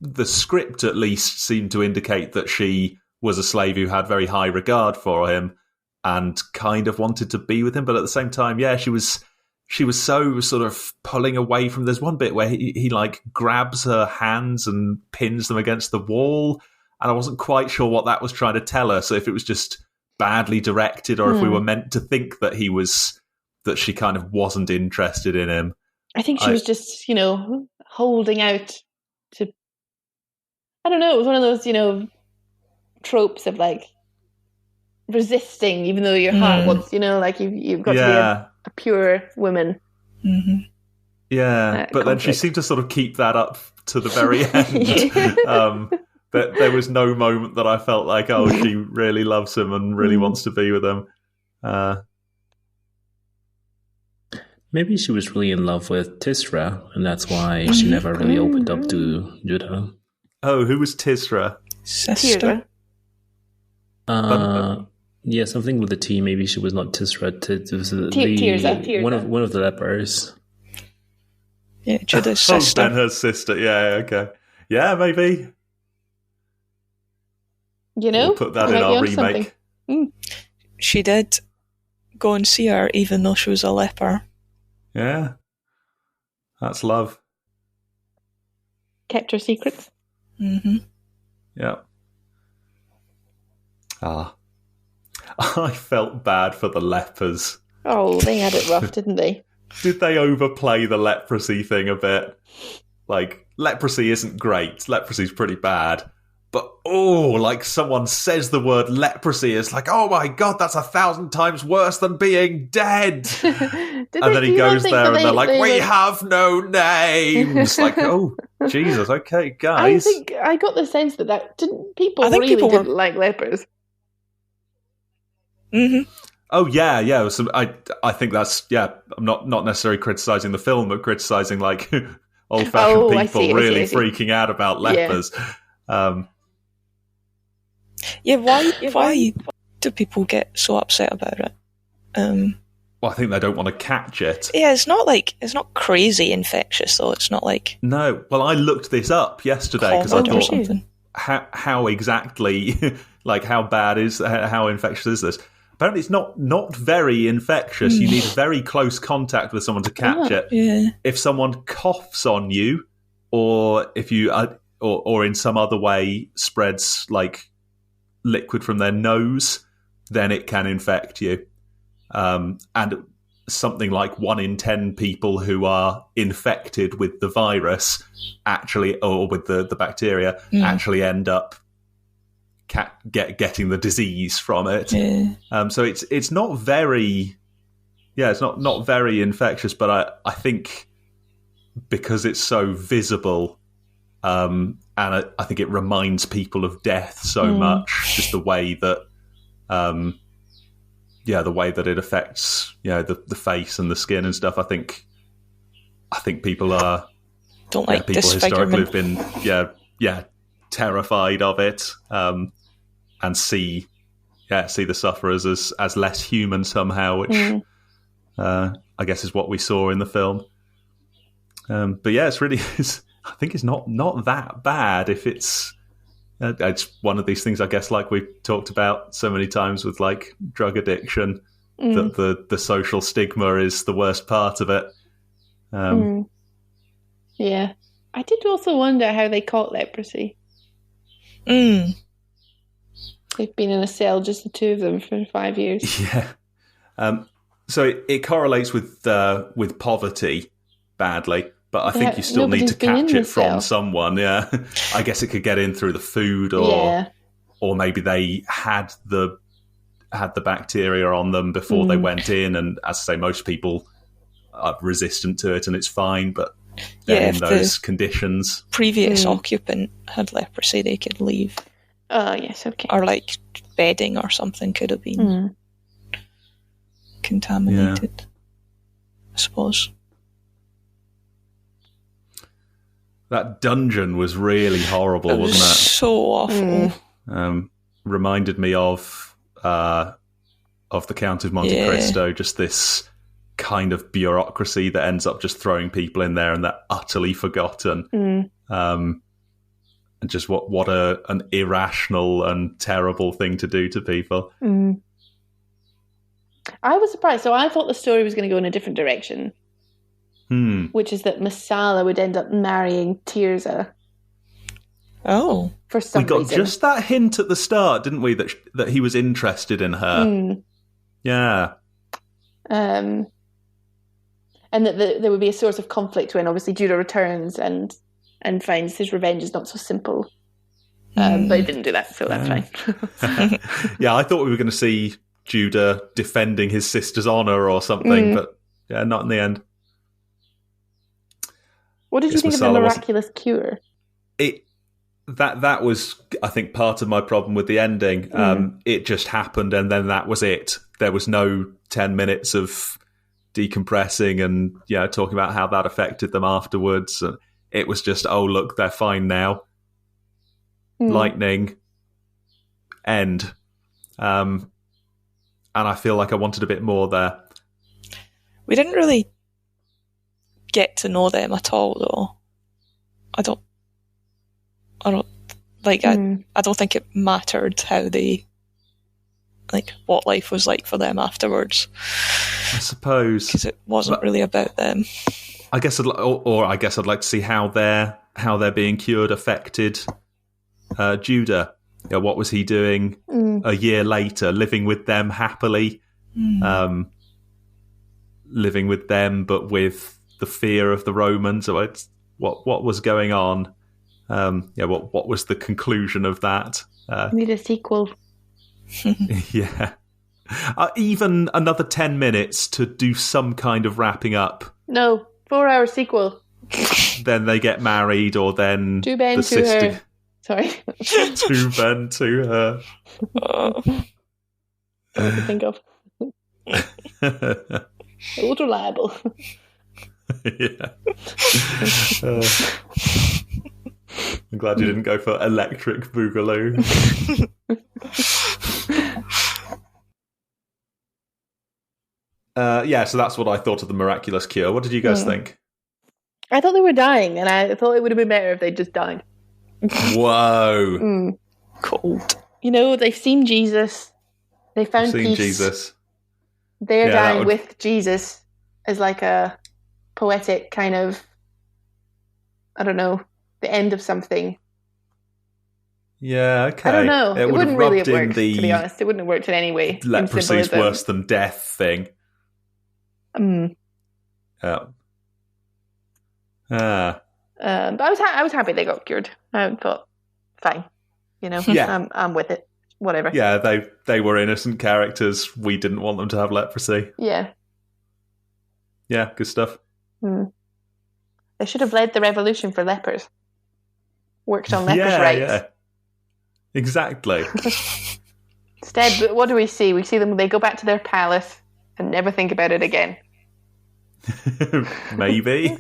the script at least seemed to indicate that she was a slave who had very high regard for him and kind of wanted to be with him. But at the same time, she was so sort of pulling away from. There's one bit where he like grabs her hands and pins them against the wall, and I wasn't quite sure what that was trying to tell us. So if it was just badly directed, or if we were meant to think that that she kind of wasn't interested in him. I think she was just holding out to. I don't know. It was one of those tropes of like resisting, even though your heart wants. Like you've got to be a pure woman. But then she seemed to sort of keep that up to the very end. But there was no moment that I felt like, she really loves him and really wants to be with him. Maybe she was really in love with Tisra, and that's why she never really opened up to Judah. Oh, who was Tisra? Sister. Yeah, something with the T. Maybe she was not Tisra. It was Tirzah. One of the lepers. Yeah, Judah's sister. And her sister. Yeah, okay. Yeah, maybe. We'll put that in our remake. She did go and see her, even though she was a leper. Yeah. That's love. Kept her secrets. Mm-hmm. Yeah. I felt bad for the lepers. Oh, they had it rough, didn't they? Did they overplay the leprosy thing a bit? Like, leprosy isn't great. Leprosy's pretty bad. But, like someone says the word leprosy, it's like, oh my God, that's 1,000 times worse than being dead. And then he goes there and they're like, we have no names. Like, oh, Jesus, okay, guys. I think I got the sense that people didn't like lepers. Mm-hmm. Oh, yeah. So I think that's, I'm not necessarily criticising the film, but criticising, like, old-fashioned people really freaking out about lepers. Yeah. Why do people get so upset about it? Well, I think they don't want to catch it. Yeah, it's not crazy infectious though. It's not like no. Well, I looked this up yesterday because I thought how exactly like how infectious is this? Apparently, it's not very infectious. You need very close contact with someone to catch it. Yeah. If someone coughs on you, or if you or in some other way spreads like liquid from their nose, then it can infect you. And something like 1 in 10 people who are infected with the virus actually, or with the bacteria, actually end up getting the disease from it. Yeah. So it's not very, it's not very infectious, but I think because it's so visible, and I think it reminds people of death so much, just the way that, the way that it affects, the face and the skin and stuff. I think people don't like people historically have been, terrified of it, and see the sufferers as less human somehow, which I guess is what we saw in the film. But yeah, it's really. I think it's not that bad if it's one of these things, I guess, like we've talked about so many times with like drug addiction, that the social stigma is the worst part of it. Yeah. I did also wonder how they caught leprosy. They've been in a cell, just the two of them, for 5 years. Yeah. So it correlates with poverty badly. But I think you still need to catch it from someone. Yeah, I guess it could get in through the food, or maybe they had the bacteria on them before they went in, and as I say, most people are resistant to it, and it's fine. But in those conditions, previous occupant had leprosy, they could leave. Oh yes, okay. Or like bedding or something could have been contaminated. I suppose. That dungeon was really horrible, wasn't it? So awful. Reminded me of the Count of Monte Cristo, just this kind of bureaucracy that ends up just throwing people in there and they're utterly forgotten. And just what an irrational and terrible thing to do to people. I was surprised. So I thought the story was going to go in a different direction. Which is that Messala would end up marrying Tirza. Oh. For some reason. We got just that hint at the start, didn't we, that he was interested in her? Yeah. And that there would be a source of conflict when obviously Judah returns and finds his revenge is not so simple. But he didn't do that, so that's fine. Yeah, I thought we were going to see Judah defending his sister's honour or something, but yeah, not in the end. What did you think of the miraculous cure? That was, I think, part of my problem with the ending. It just happened, and then that was it. There was no 10 minutes of decompressing and talking about how that affected them afterwards. It was just, oh look, they're fine now. Lightning. End. And I feel like I wanted a bit more there. We didn't really get to know them at all, though. I don't think it mattered how they, like, what life was like for them afterwards. I suppose because it wasn't really about them. I guess, I'd like to see how they're being cured affected Judah. what was he doing a year later? Living with them happily, living with them, but with the fear of the Romans. So what was going on? What was the conclusion of that? Need a sequel. Yeah. Even another 10 minutes to do some kind of wrapping up. No, 4-hour sequel. Then they get married, or then To Ben, the to sister. her. Sorry. To Ben, to her. What to think of. Old reliable. Yeah. I'm glad you didn't go for Electric Boogaloo. So that's what I thought of the miraculous cure. What did you guys think? I thought they were dying, and I thought it would have been better if they just died. Whoa. Cold. You know, they've seen Jesus. They found peace. Jesus. They're dying with Jesus as like a poetic kind of, I don't know, the end of something. Yeah, okay. I don't know. It wouldn't really have worked, the to be honest. It wouldn't have worked in any way. leprosy's worse than death thing. Yeah. But I was happy they got cured. I thought, fine, you know, Yeah. I'm with it. Whatever. Yeah, they were innocent characters. We didn't want them to have leprosy. Yeah. Yeah, good stuff. They should have led the revolution for lepers. Worked on lepers' rights. Yeah. Exactly. Instead, what do we see? We see them, they go back to their palace and never think about it again. Maybe.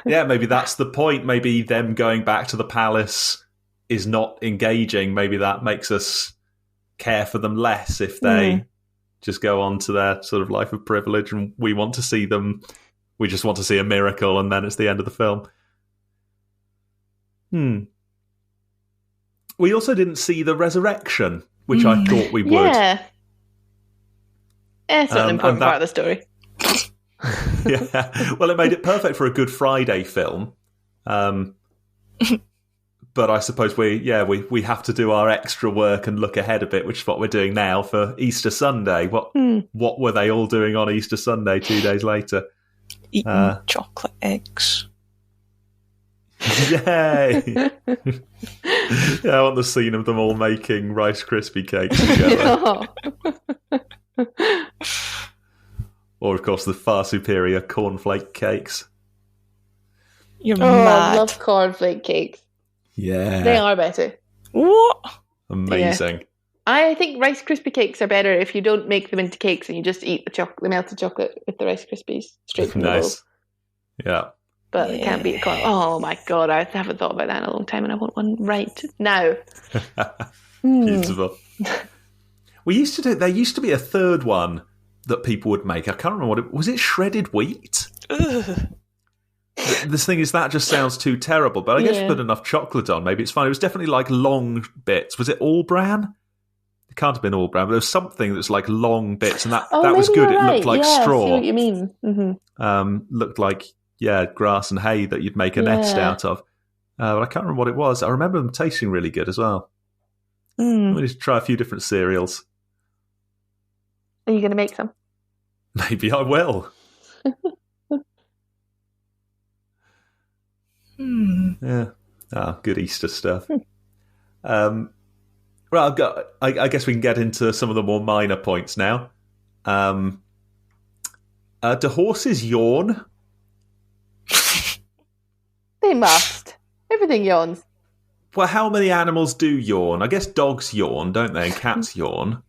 Yeah, maybe that's the point. Maybe them going back to the palace is not engaging. Maybe that makes us care for them less if they just go on to their sort of life of privilege, and we want to see them. We just want to see a miracle, and then it's the end of the film. We also didn't see the resurrection, which I thought we would. Yeah. It's not an important part of the story. Yeah, well, it made it perfect for a Good Friday film. But I suppose we have to do our extra work and look ahead a bit, which is what we're doing now for Easter Sunday. What were they all doing on Easter Sunday 2 days later? Eating chocolate eggs. Yay! Yeah, I want the scene of them all making Rice Krispie cakes together. Or, of course, the far superior cornflake cakes. You're Oh, I mad. love cornflake cakes. Yeah. They are better. What? Amazing. I think Rice Krispie cakes are better if you don't make them into cakes and you just eat the melted chocolate with the Rice Krispies straight from the bowl. Nice. Yeah. But it can't beat corn. Oh my god, I haven't thought about that in a long time, and I want one right now. Beautiful. There used to be a third one that people would make. I can't remember what it was. It shredded wheat? This thing is, that just sounds too terrible, but I guess you put enough chocolate on, maybe it's fine. It was definitely like long bits. Was it all bran? It can't have been all bran, but there was something that's like long bits, and that was good. It looked like straw. I see what you mean. Looked like grass and hay that you'd make a nest out of. But I can't remember what it was. I remember them tasting really good as well. I'm going to try a few different cereals. Are you going to make some? Maybe I will. Yeah. Good Easter stuff. Right, I guess we can get into some of the more minor points now. Do horses yawn? They must. Everything yawns. Well, how many animals do yawn? I guess dogs yawn, don't they? And cats yawn.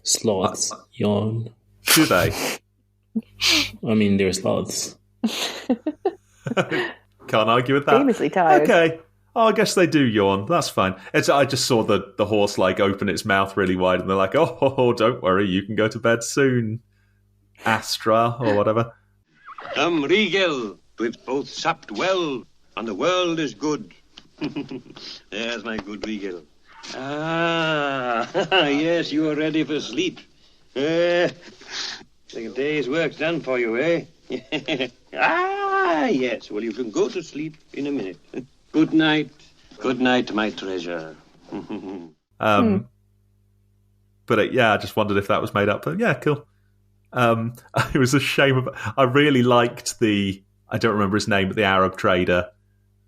Sloths yawn. Do they? I mean, they're sloths. Can't argue with that. Famously tired. Okay. Oh, I guess they do yawn. That's fine. I just saw the horse like open its mouth really wide, and they're like, "Oh, don't worry, you can go to bed soon, Astra or whatever." Regal, we've both supped well, and the world is good. There's my good Regal. Yes, you are ready for sleep. The day's work's done for you, eh? Yes. Well, you can go to sleep in a minute. Good night. Good night, my treasure. But I just wondered if that was made up. But yeah, cool. It was a shame. I really liked I don't remember his name, but the Arab trader.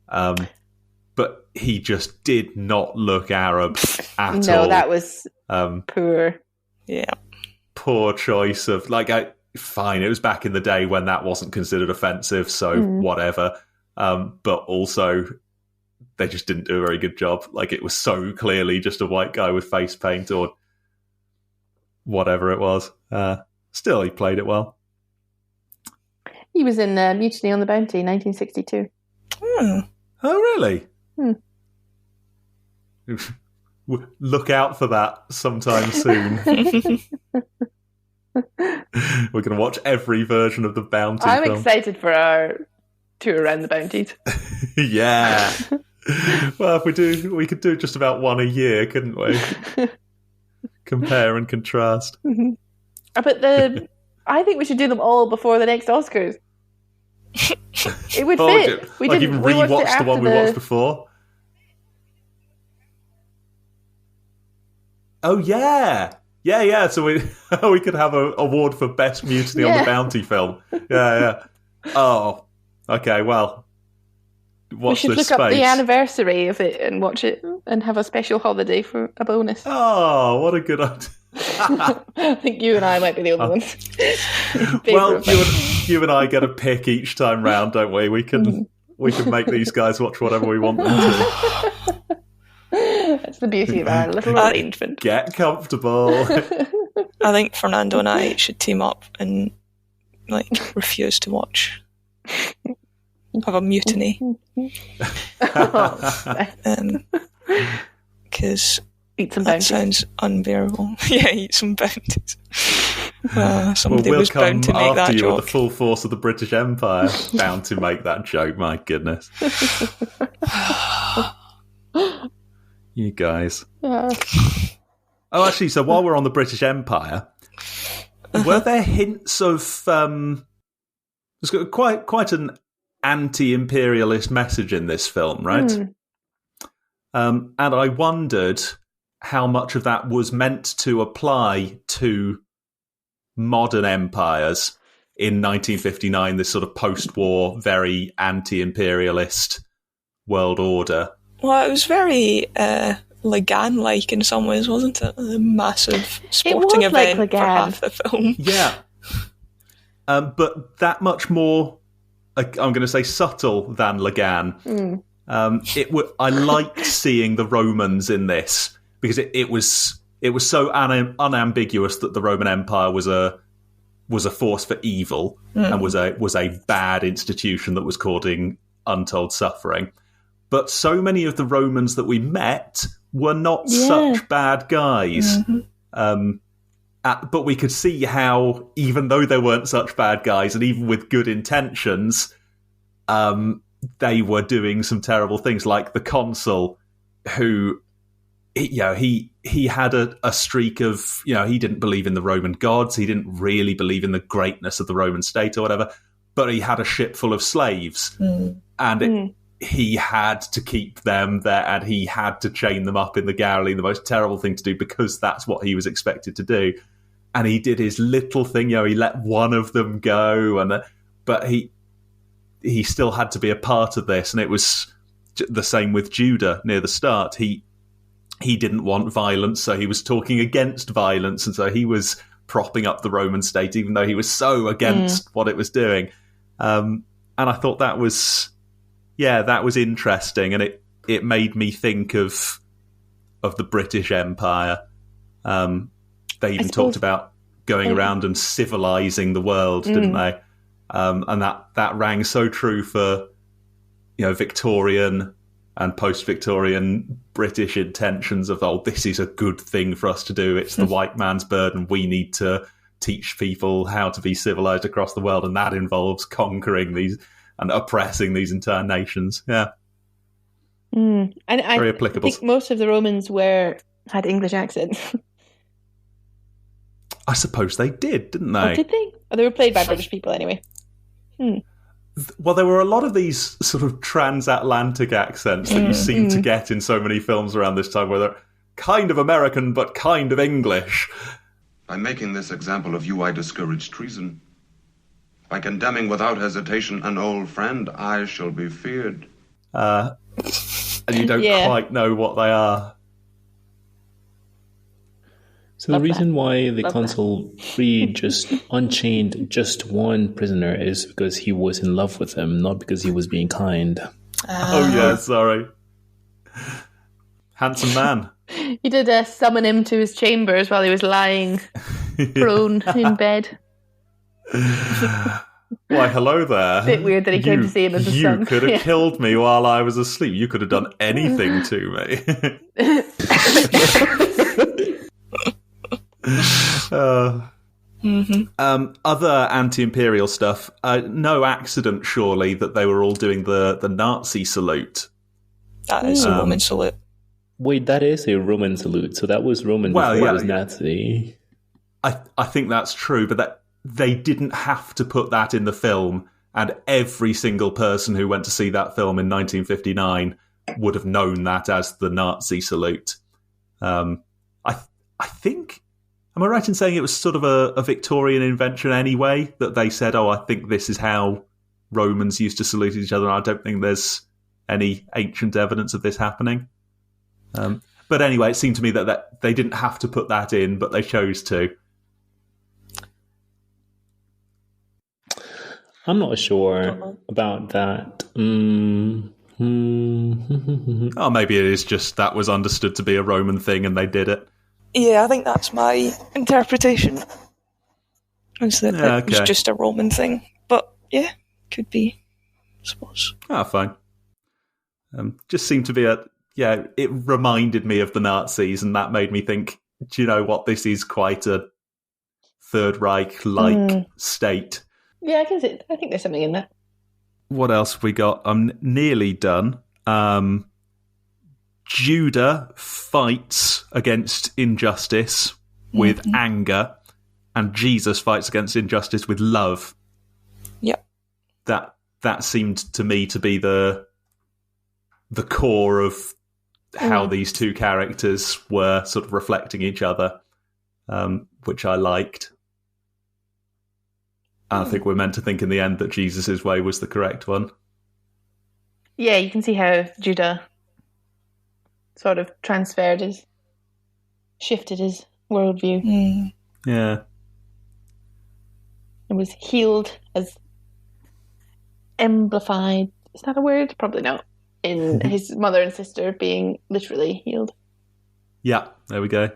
But he just did not look Arab at all. No, that was poor. Yeah. Poor choice of fine. It was back in the day when that wasn't considered offensive, so whatever. But also, they just didn't do a very good job. Like, it was so clearly just a white guy with face paint or whatever it was. Still, he played it well. He was in Mutiny on the Bounty, 1962. Oh, really? Look out for that sometime soon. We're going to watch every version of the Bounty I'm film. excited for our tour around the Bounties. Yeah. Well, if we could do just about one a year, couldn't we? Compare and contrast. But I think we should do them all before the next Oscars. It would fit. We even rewatch the one we watched before. Oh yeah. Yeah. So we could have an award for best Mutiny on the Bounty film. Yeah. Oh, okay. Well, we should look up the anniversary of it and watch it and have a special holiday for a bonus. Oh, what a good idea! I think you and I might be the only ones. Well, you and I get a pick each time round, don't we? We can make these guys watch whatever we want them to. That's the beauty of our little arrangement. Get comfortable. I think Fernando and I should team up and refuse to watch. Have a mutiny. Because eat some that bounties. sounds unbearable. Yeah, eat some bounties. Somebody was bound to make that after you joke. with the full force of the British Empire, bound to make that joke. My goodness. You guys. Yeah. Oh, actually, so while we're on the British Empire, were there hints of there's got quite an anti-imperialist message in this film, right? And I wondered how much of that was meant to apply to modern empires in 1959, this sort of post-war, very anti-imperialist world order. Well, it was very Lagan-like in some ways, wasn't it? A massive sporting event for half the film. Yeah. But that much more, I'm going to say, subtle than Lagan. I liked seeing the Romans in this because it was so unambiguous that the Roman Empire was a force for evil and was a bad institution that was causing untold suffering. But so many of the Romans that we met were not such bad guys. But we could see how, even though they weren't such bad guys, and even with good intentions, they were doing some terrible things, like the consul, who, he had a streak of, he didn't believe in the Roman gods, he didn't really believe in the greatness of the Roman state or whatever, but he had a ship full of slaves, and he had to keep them there, and he had to chain them up in the Galilee, the most terrible thing to do, because that's what he was expected to do. And he did his little thing, he let one of them go, but he still had to be a part of this, and it was the same with Judah near the start. He didn't want violence, so he was talking against violence, and so he was propping up the Roman state, even though he was so against what it was doing. And I thought that was interesting, and it made me think of the British Empire. They even talked about going around and civilizing the world, didn't they? And that rang so true for Victorian and post-Victorian British intentions of, this is a good thing for us to do. It's the white man's burden. We need to teach people how to be civilized across the world, and that involves conquering these and oppressing these entire nations. Yeah. And very applicable. I think most of the Romans had English accents. I suppose they did, didn't they? Oh, did they? Oh, they were played by British people anyway. Well, there were a lot of these sort of transatlantic accents that you seem to get in so many films around this time, where they're kind of American but kind of English. By making this example of you, I discourage treason. By condemning without hesitation an old friend, I shall be feared. And you don't quite know what they are. So the reason why the consul freed unchained just one prisoner is because he was in love with him, not because he was being kind. Oh yeah, sorry. Handsome man. He did summon him to his chambers while he was lying prone in bed. Why, hello there. Bit weird that he came to see him as a son. You could have killed me while I was asleep. You could have done anything to me. Other anti-imperial stuff. No accident, surely, that they were all doing the Nazi salute. That is a Roman salute. Wait, that is a Roman salute. So that was Roman before it was Nazi. I think that's true, but that they didn't have to put that in the film, and every single person who went to see that film in 1959 would have known that as the Nazi salute. I think, am I right in saying it was sort of a Victorian invention anyway, that they said, I think this is how Romans used to salute each other, and I don't think there's any ancient evidence of this happening. But anyway, it seemed to me that they didn't have to put that in, but they chose to. I'm not sure about that. Oh, maybe it is just that was understood to be a Roman thing and they did it. Yeah, I think that's my interpretation. Is that it was just a Roman thing. But yeah, could be, I suppose. Fine. Just seemed to be it reminded me of the Nazis, and that made me think, do you know what, this is quite a Third Reich-like state. Yeah, I can see. I think there's something in that. What else have we got? I'm nearly done. Judah fights against injustice with anger, and Jesus fights against injustice with love. Yep. That seemed to me to be the core of how these two characters were sort of reflecting each other, which I liked. I think we're meant to think in the end that Jesus' way was the correct one. Yeah, you can see how Judah sort of shifted his worldview. Yeah. It was healed as amplified. Is that a word? Probably not. In his mother and sister being literally healed. Yeah, there we go.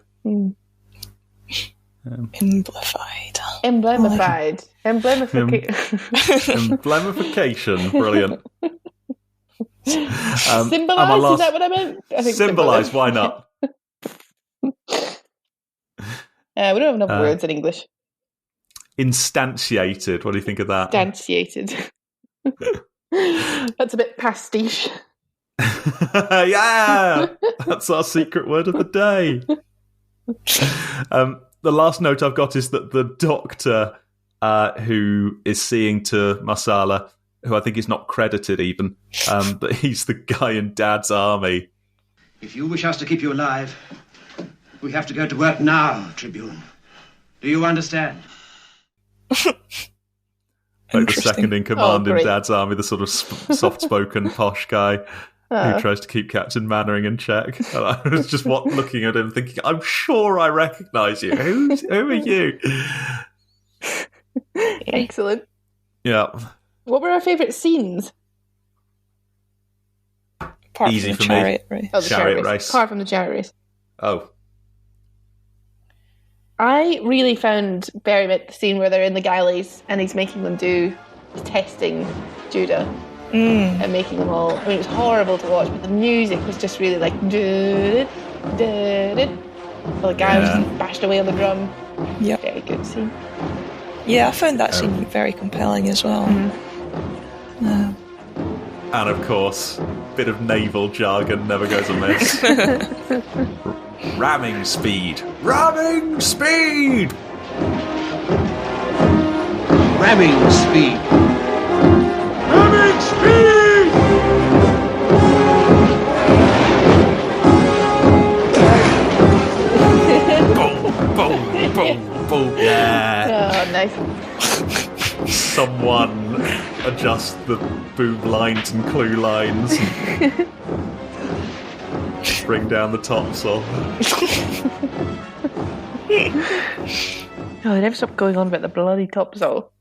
Amplified. Emblemification. Brilliant. Symbolise, is that what I meant? I think symbolise, why not? We don't have enough words in English. Instantiated, what do you think of that? Instantiated. That's a bit pastiche. Yeah! That's our secret word of the day. The last note I've got is that the doctor who is seeing to Marsala, who I think is not credited even, but he's the guy in Dad's army. If you wish us to keep you alive, we have to go to work now, Tribune. Do you understand? Like the second in command in Dad's army, the sort of soft-spoken posh guy who tries to keep Captain Mannering in check. And I was just looking at him thinking, I'm sure I recognise you. Who are you? Excellent. Yeah. What were our favourite scenes? Apart Easy from the for chariot me. race. Oh, the Chariot race. Apart from the chariot race. Oh. I really found Berrimit, the scene where they're in the galleys and he's making them testing Judah and making them all. I mean, it was horrible to watch, but the music was just really like. Well, the guy was just bashed away on the drum. Yeah. Very good scene. Yeah, I found that scene very compelling as well. And of course, bit of naval jargon never goes amiss. Ramming speed. Ramming speed! Ramming speed. someone adjust the boob lines and clue lines. Bring down the topsail. Oh, they never stop going on about the bloody topsail.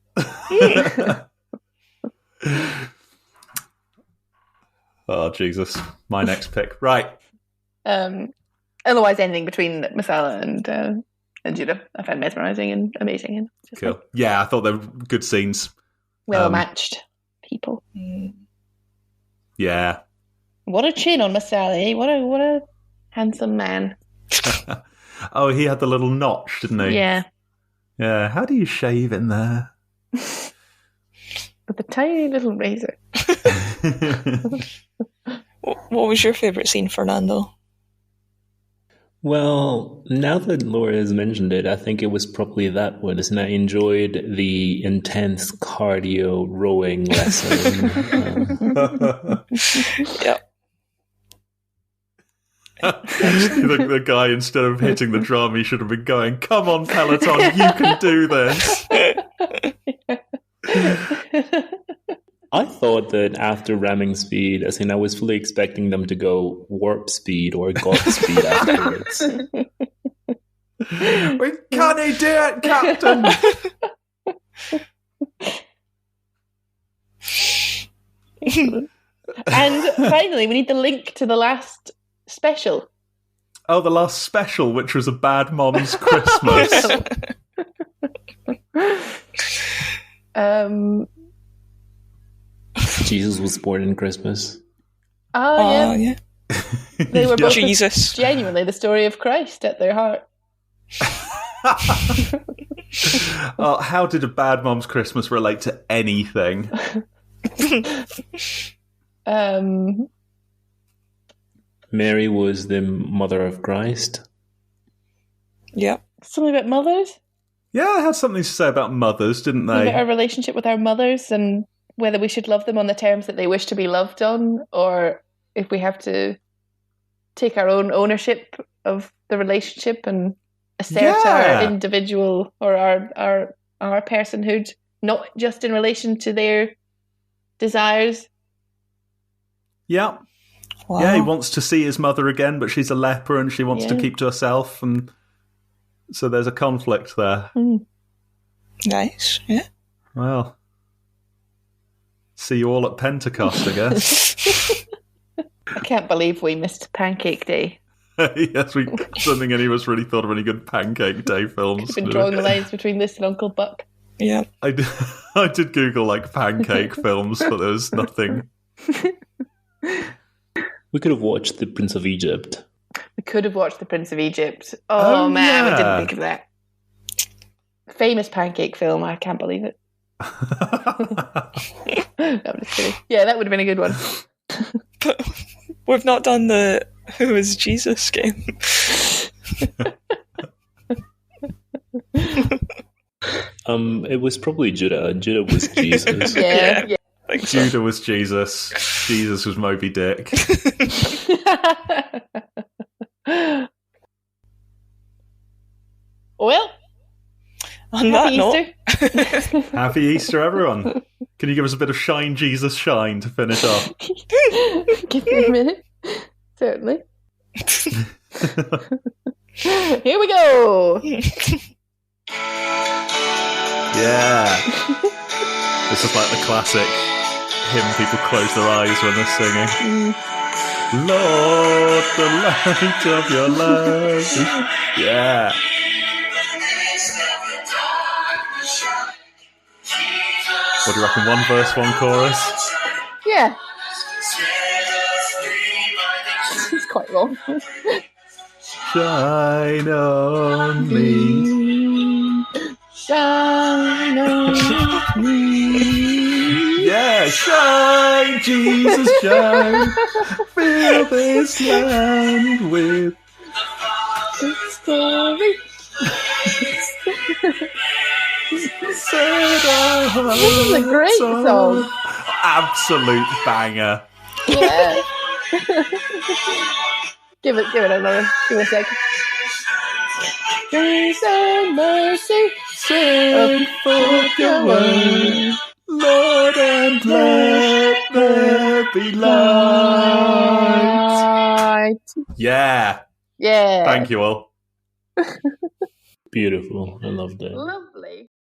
Oh, Jesus. My next pick. Right. Otherwise, anything between Masala and Judah I found mesmerising and amazing. And just Cool. Yeah, I thought they were good scenes. Well-matched people. Yeah. What a chin on Masala, eh? What a handsome man. Oh, he had the little notch, didn't he? Yeah. Yeah. How do you shave in there? With a tiny little razor. What was your favourite scene, Fernando? Well, now that Laura has mentioned it, I think it was probably that one. And I enjoyed the intense cardio rowing lesson. Yeah. The guy, instead of hitting the drum, he should have been going, "Come on, Peloton, you can do this." I thought that after ramming speed, I was fully expecting them to go warp speed or god speed afterwards. Can he do it, Captain? And finally, we need the link to the last special. Oh, the last special, which was a Bad Mom's Christmas. Jesus was born in Christmas. Oh, yeah. They were both Jesus. Genuinely the story of Christ at their heart. How did a Bad Mom's Christmas relate to anything? Mary was the mother of Christ. Yeah. Something about mothers? Yeah, I had something to say about mothers, didn't they? About our relationship with our mothers and whether we should love them on the terms that they wish to be loved on, or if we have to take our own ownership of the relationship and assert our individual or our personhood, not just in relation to their desires. Yeah. Wow. Yeah, he wants to see his mother again, but she's a leper and she wants to keep to herself, and so there's a conflict there. Nice, yeah. Well, see you all at Pentecost, I guess. I can't believe we missed Pancake Day. Yes, I don't think any of us really thought of any good Pancake Day films. Could have been drawing the lines between this and Uncle Buck. Yeah. I did Google pancake films, but there was nothing. We could have watched The Prince of Egypt. We could have watched The Prince of Egypt. Oh man, I didn't think of that. Famous pancake film, I can't believe it. No, I'm just kidding. Yeah, that would have been a good one. But we've not done the Who is Jesus game. It was probably Judah. Judah was Jesus. Yeah. Judah was Jesus. Jesus was Moby Dick. Well, on that note, Happy Easter, everyone. Can you give us a bit of Shine Jesus Shine to finish off? Give me a minute. Certainly. Here we go. Yeah. This is like the classic hymn people close their eyes when they're singing. Lord, the light of your love. Yeah. What do you reckon? One verse, one chorus? Yeah. It's quite long. Shine on me. Shine on me. Yeah, shine, Jesus, shine. Fill this land with story. This is a great song. Absolute banger. Yeah. Give it another. Give it a sec. Grace and mercy, send forth your word. Lord, and let there be light. Yeah. Yeah. Thank you all. Beautiful. I love that. Lovely.